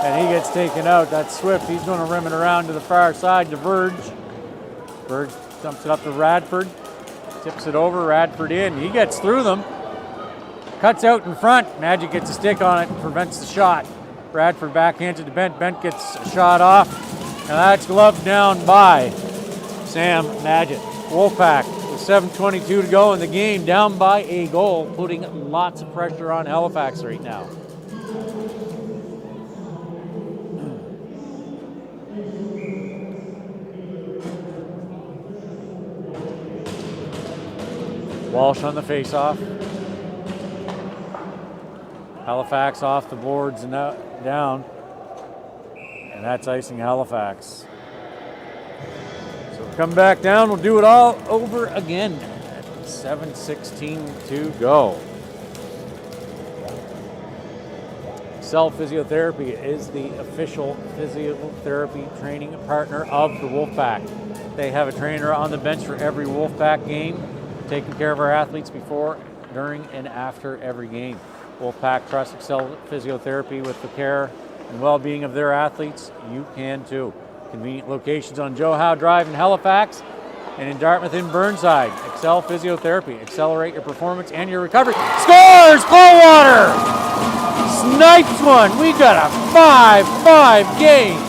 and he gets taken out. That's Swift. He's going to rim it around to the far side to Verge. Verge dumps it up to Radford. Tips it over. Radford in. He gets through them. Cuts out in front. Magic gets a stick on it and prevents the shot. Radford backhands it to Bent. Bent gets a shot off, and that's gloved down by Sam Magic. Wolfpack with 7:22 to go in the game, down by a goal, putting lots of pressure on Halifax right now. Walsh on the faceoff. Halifax off the boards and down, and that's icing Halifax. So come back down, we'll do it all over again. 7:16 to go. Excel Physiotherapy is the official physiotherapy training partner of the Wolfpack. They have a trainer on the bench for every Wolfpack game, taking care of our athletes before, during, and after every game. Wolfpack trusts Excel Physiotherapy with the care and well-being of their athletes. You can too. Convenient locations on Joe Howe Drive in Halifax and in Dartmouth in Burnside. Excel Physiotherapy. Accelerate your performance and your recovery. Scores! Coldwater! Snipes one. We got a 5-5 game.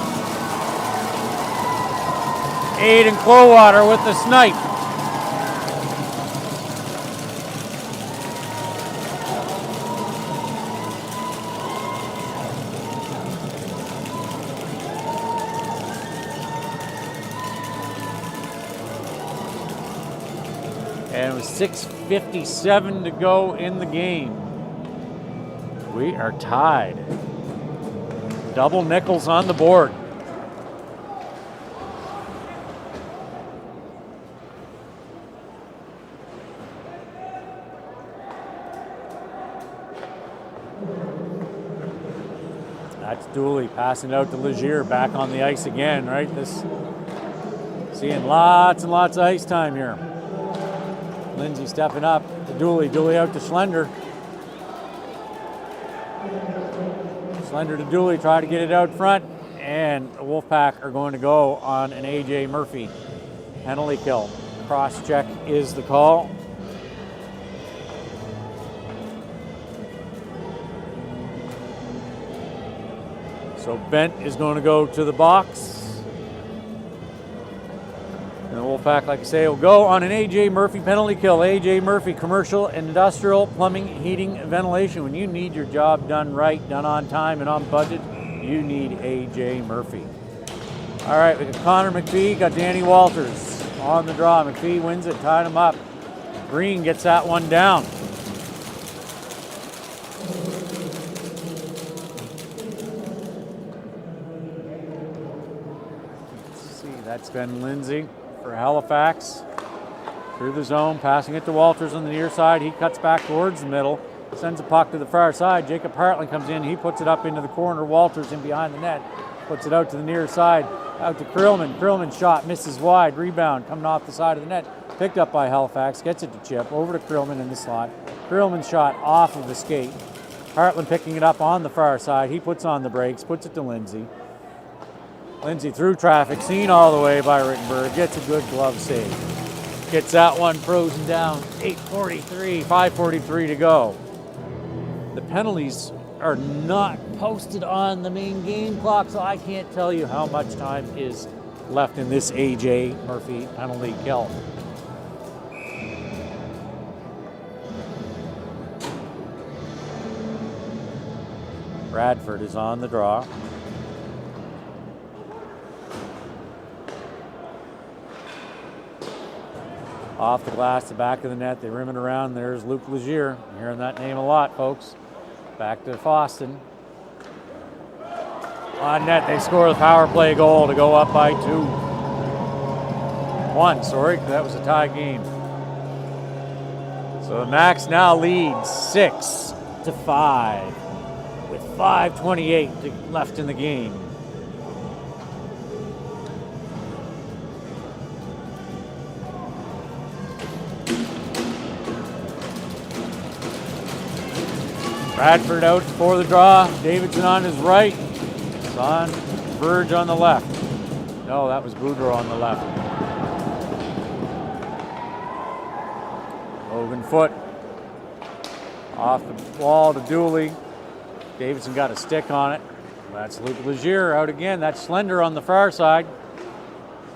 Aiden Coldwater with the snipe. And with 6:57 to go in the game, we are tied. Double nickels on the board. That's Dooley passing out to Legier, back on the ice again, right? Seeing lots and lots of ice time here. Lindsay stepping up to Dooley. Dooley out to Schlender. Schlender to Dooley, try to get it out front, and the Wolfpack are going to go on an AJ Murphy penalty kill. Cross check is the call. So Bent is going to go to the box. And the Wolfpack, like I say, will go on an AJ Murphy penalty kill. AJ Murphy, commercial, industrial, plumbing, heating, ventilation. When you need your job done right, done on time and on budget, you need AJ Murphy. All right, we got Connor McPhee, got Danny Walters on the draw. McPhee wins it, tied him up. Green gets that one down. Let's see, that's Ben Lindsay for Halifax. Through the zone, passing it to Walters on the near side. He cuts back towards the middle, sends a puck to the far side. Jacob Hartland comes in. He puts it up into the corner. Walters in behind the net. Puts it out to the near side, out to Krillman. Krillman's shot misses wide. Rebound coming off the side of the net. Picked up by Halifax. Gets it to Chip. Over to Krillman in the slot. Krillman's shot off of the skate. Hartland picking it up on the far side. He puts on the brakes. Puts it to Lindsay. Lindsay through traffic, seen all the way by Rittenberg, gets a good glove save. Gets that one frozen down, 8:43, 5:43 to go. The penalties are not posted on the main game clock, so I can't tell you how much time is left in this AJ Murphy penalty kill. Bradford is on the draw. Off the glass, the back of the net, they rim it around. There's Luke Legier. You're hearing that name a lot, folks. Back to Foston. On net, they score the power play goal to go up by 1, sorry, that was a tie game. So Max now leads 6-5 with 5:28 left in the game. Bradford out for the draw. Davidson on his right. It's on Verge on the left. No, that was Boudreau on the left. Logan Foote off the wall to Dooley. Davidson got a stick on it. That's Luke Legier out again. That's Slender on the far side.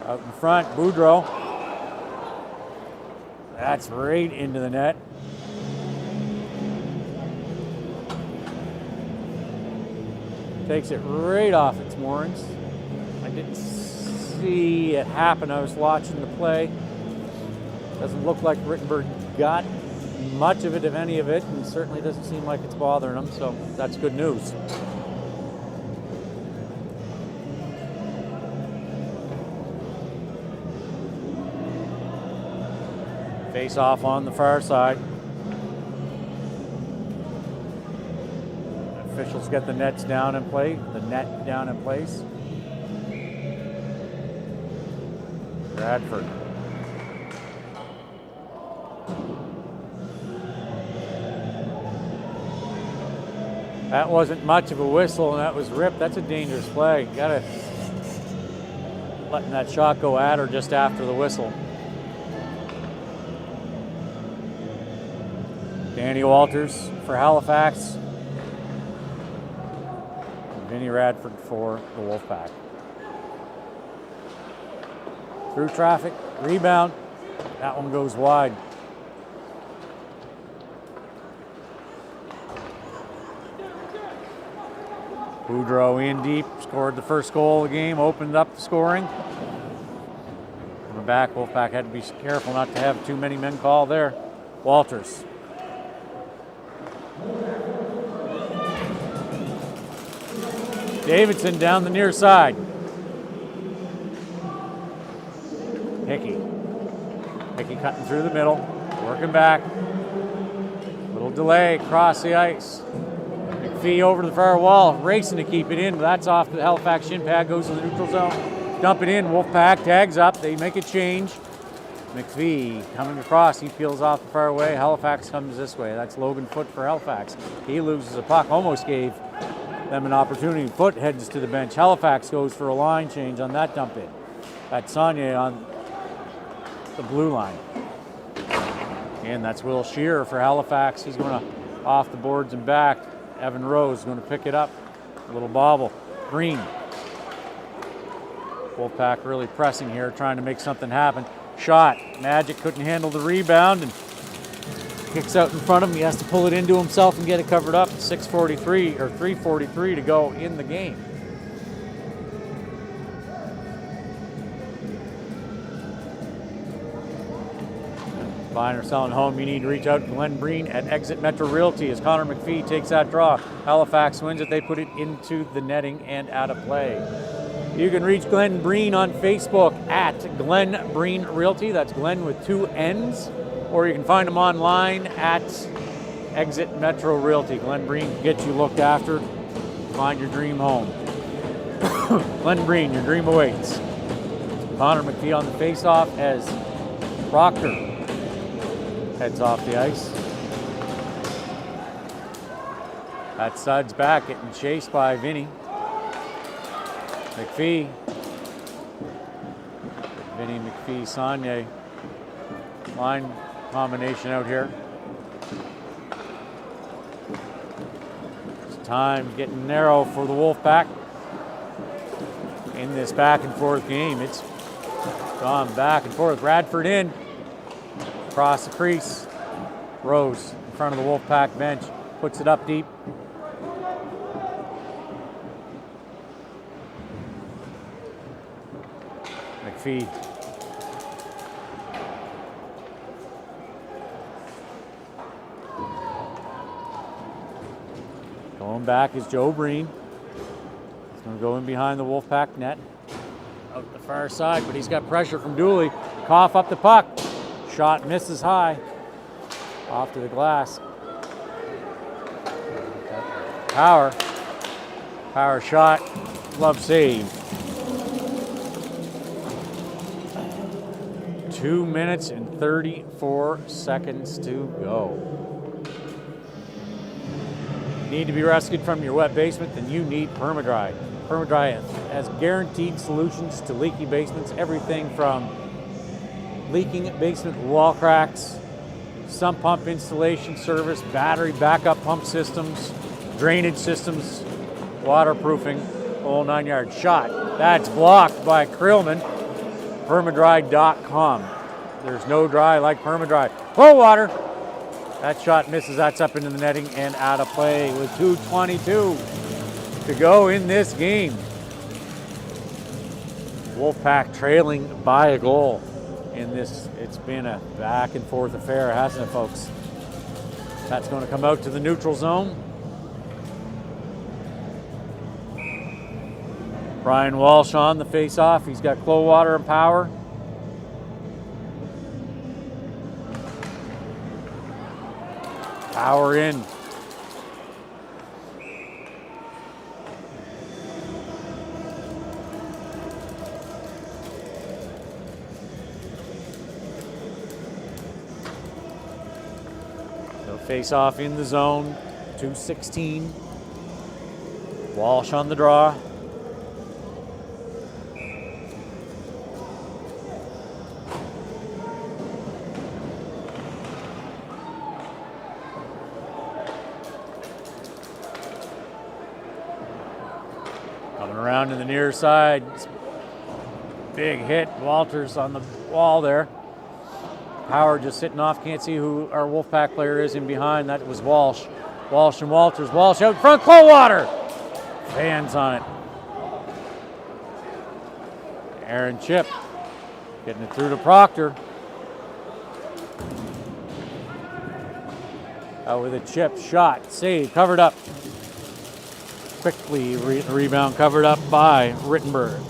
Out in front, Boudreau. That's right into the net. Takes it right off its moorings. I didn't see it happen. I was watching the play. Doesn't look like Rittenberg got much of it, if any of it, and certainly doesn't seem like it's bothering him, so that's good news. Face off on the far side. Officials get the nets down in play, the net down in place. Bradford. That wasn't much of a whistle, and that was ripped. That's a dangerous play. Gotta letting that shot go at or just after the whistle. Danny Walters for Halifax. Vinny Radford for the Wolfpack. Through traffic, rebound. That one goes wide. Boudreau in deep, scored the first goal of the game, opened up the scoring. Coming back, Wolfpack had to be careful not to have too many men called there. Walters. Davidson down the near side. Hickey cutting through the middle, working back. Little delay across the ice. McPhee over to the far wall, racing to keep it in, but that's off the Halifax shin pad, goes to the neutral zone. Dump it in, Wolfpack tags up, they make a change. McPhee coming across, he peels off the far way. Halifax comes this way. That's Logan Foote for Halifax. He loses a puck, almost gave them an opportunity. Foote heads to the bench. Halifax goes for a line change on that dump in. That's Saunier on the blue line. And that's Will Shearer for Halifax. He's going to off the boards and back. Evan Rose going to pick it up. A little bobble. Green. Wolfpack really pressing here, trying to make something happen. Shot. Magic couldn't handle the rebound and kicks out in front of him. He has to pull it into himself and get it covered up. 6:43 or 3:43 to go in the game. Buying or selling home, you need to reach out to Glenn Breen at Exit Metro Realty as Connor McPhee takes that draw. Halifax wins it. They put it into the netting and out of play. You can reach Glenn Breen on Facebook at Glenn Breen Realty. That's Glenn with 2 N's. Or you can find him online at Exit Metro Realty. Glenn Breen can get you looked after. Find your dream home. Glenn Breen, your dream awaits. Connor McPhee on the face-off as Proctor heads off the ice. That Sud's back, getting chased by Vinny. McPhee. Vinny, McPhee, Saunier. Line combination out here. It's time getting narrow for the Wolfpack in this back and forth game. It's gone back and forth. Radford in. Across the crease. Rose in front of the Wolfpack bench. Puts it up deep. McPhee. Going back is Joe Breen. He's going to go in behind the Wolfpack net. Out the far side, but he's got pressure from Dooley. Cough up the puck. Shot misses high. Off to the glass. Power. Power shot. Glove save. 2 minutes and 34 seconds to go. Need to be rescued from your wet basement? Then you need Permadry. Permadry has guaranteed solutions to leaky basements. Everything from leaking basement wall cracks, sump pump installation service, battery backup pump systems, drainage systems, waterproofing, whole 9 yards. Shot. That's blocked by Krillman. Permadry.com. There's no dry like Permadry. Full water. That shot misses. That's up into the netting and out of play with 2:22 to go in this game. Wolfpack trailing by a goal in this. It's been a back and forth affair, hasn't it, folks? That's going to come out to the neutral zone. Brian Walsh on the face-off. He's got Clowater and Power. Power in. So face off in the zone. 2:16. Walsh on the draw. Coming around to the near side. Big hit. Walters on the wall there. Power just sitting off. Can't see who our Wolfpack player is in behind. That was Walsh. Walsh and Walters. Walsh out front. Clowater. Fans on it. Aaron Chip getting it through to Proctor. Out with a chip. Shot. Save. Covered up. Quickly rebound covered up by Rittenberg.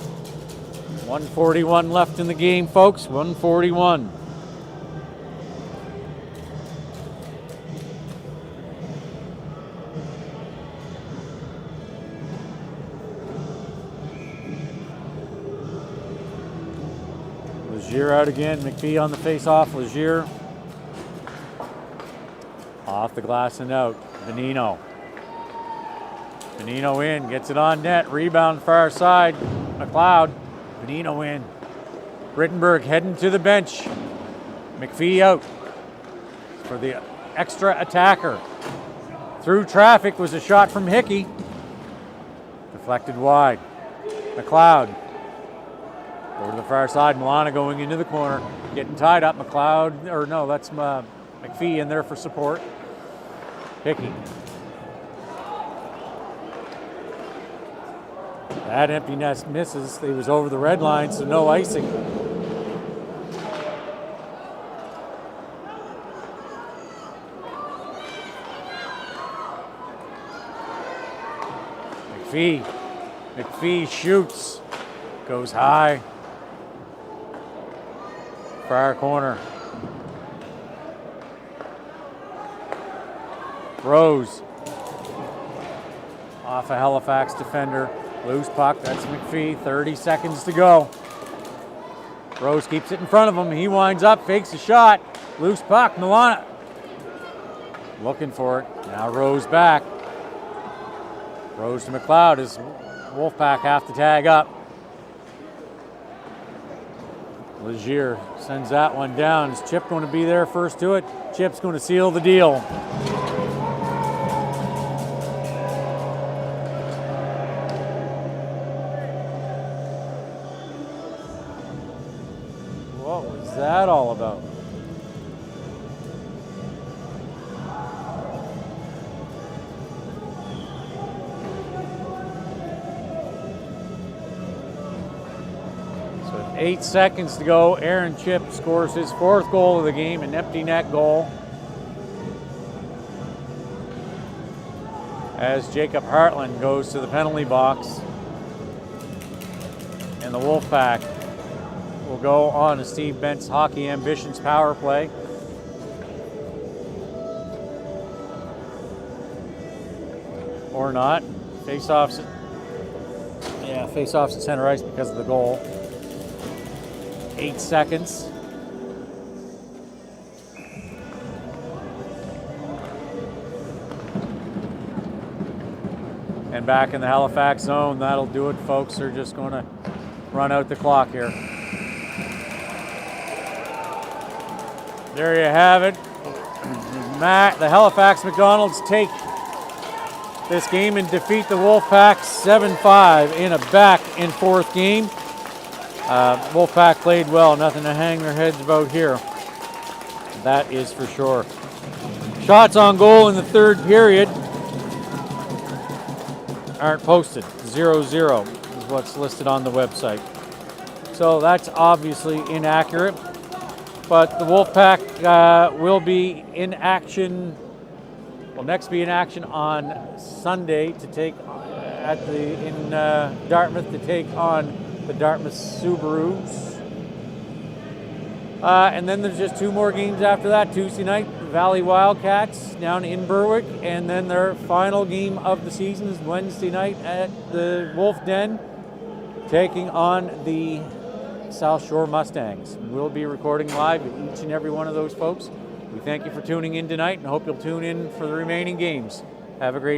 1:41 left in the game, folks. 1:41. Legier out again. McPhee on the face-off. Legier off the glass and out. Benino. Benino in, gets it on net, rebound far side, McLeod. Benino in. Rittenberg heading to the bench. McPhee out for the extra attacker. Through traffic was a shot from Hickey. Deflected wide. McLeod. Over to the far side, Milana going into the corner, getting tied up. McLeod, or no, that's McPhee in there for support. Hickey. That empty net misses. He was over the red line, so no icing. McPhee shoots. Goes high. Far corner. Rose. Off a Halifax defender. Loose puck, that's McPhee, 30 seconds to go. Rose keeps it in front of him. He winds up, fakes a shot. Loose puck, Milana. Looking for it. Now Rose back. Rose to McLeod as Wolfpack have to tag up. Legier sends that one down. Is Chip going to be there first to it? Chip's going to seal the deal. What was that all about? So 8 seconds to go. Aaron Chip scores his 4th goal of the game, an empty net goal. As Jacob Hartland goes to the penalty box. And the Wolfpack will go on to Steve Bent's Hockey Ambitions power play. Or not. Face-offs. Yeah, face-offs at center ice because of the goal. 8 seconds. And back in the Halifax zone, that'll do it, folks. They're just going to run out the clock here. There you have it. The Halifax McDonald's take this game and defeat the Wolfpack 7-5 in a back-and-forth game. Wolfpack played well, nothing to hang their heads about here. That is for sure. Shots on goal in the 3rd period aren't posted. 0-0 is what's listed on the website. So that's obviously inaccurate. But the Wolfpack will be in action. Will next be in action on Sunday to take in Dartmouth to take on the Dartmouth Subarus. And then there's just 2 more games after that. Tuesday night, the Valley Wildcats down in Berwick, and then their final game of the season is Wednesday night at the Wolf Den, taking on the South Shore Mustangs. We'll be recording live with each and every one of those folks. We thank you for tuning in tonight and hope you'll tune in for the remaining games. Have a great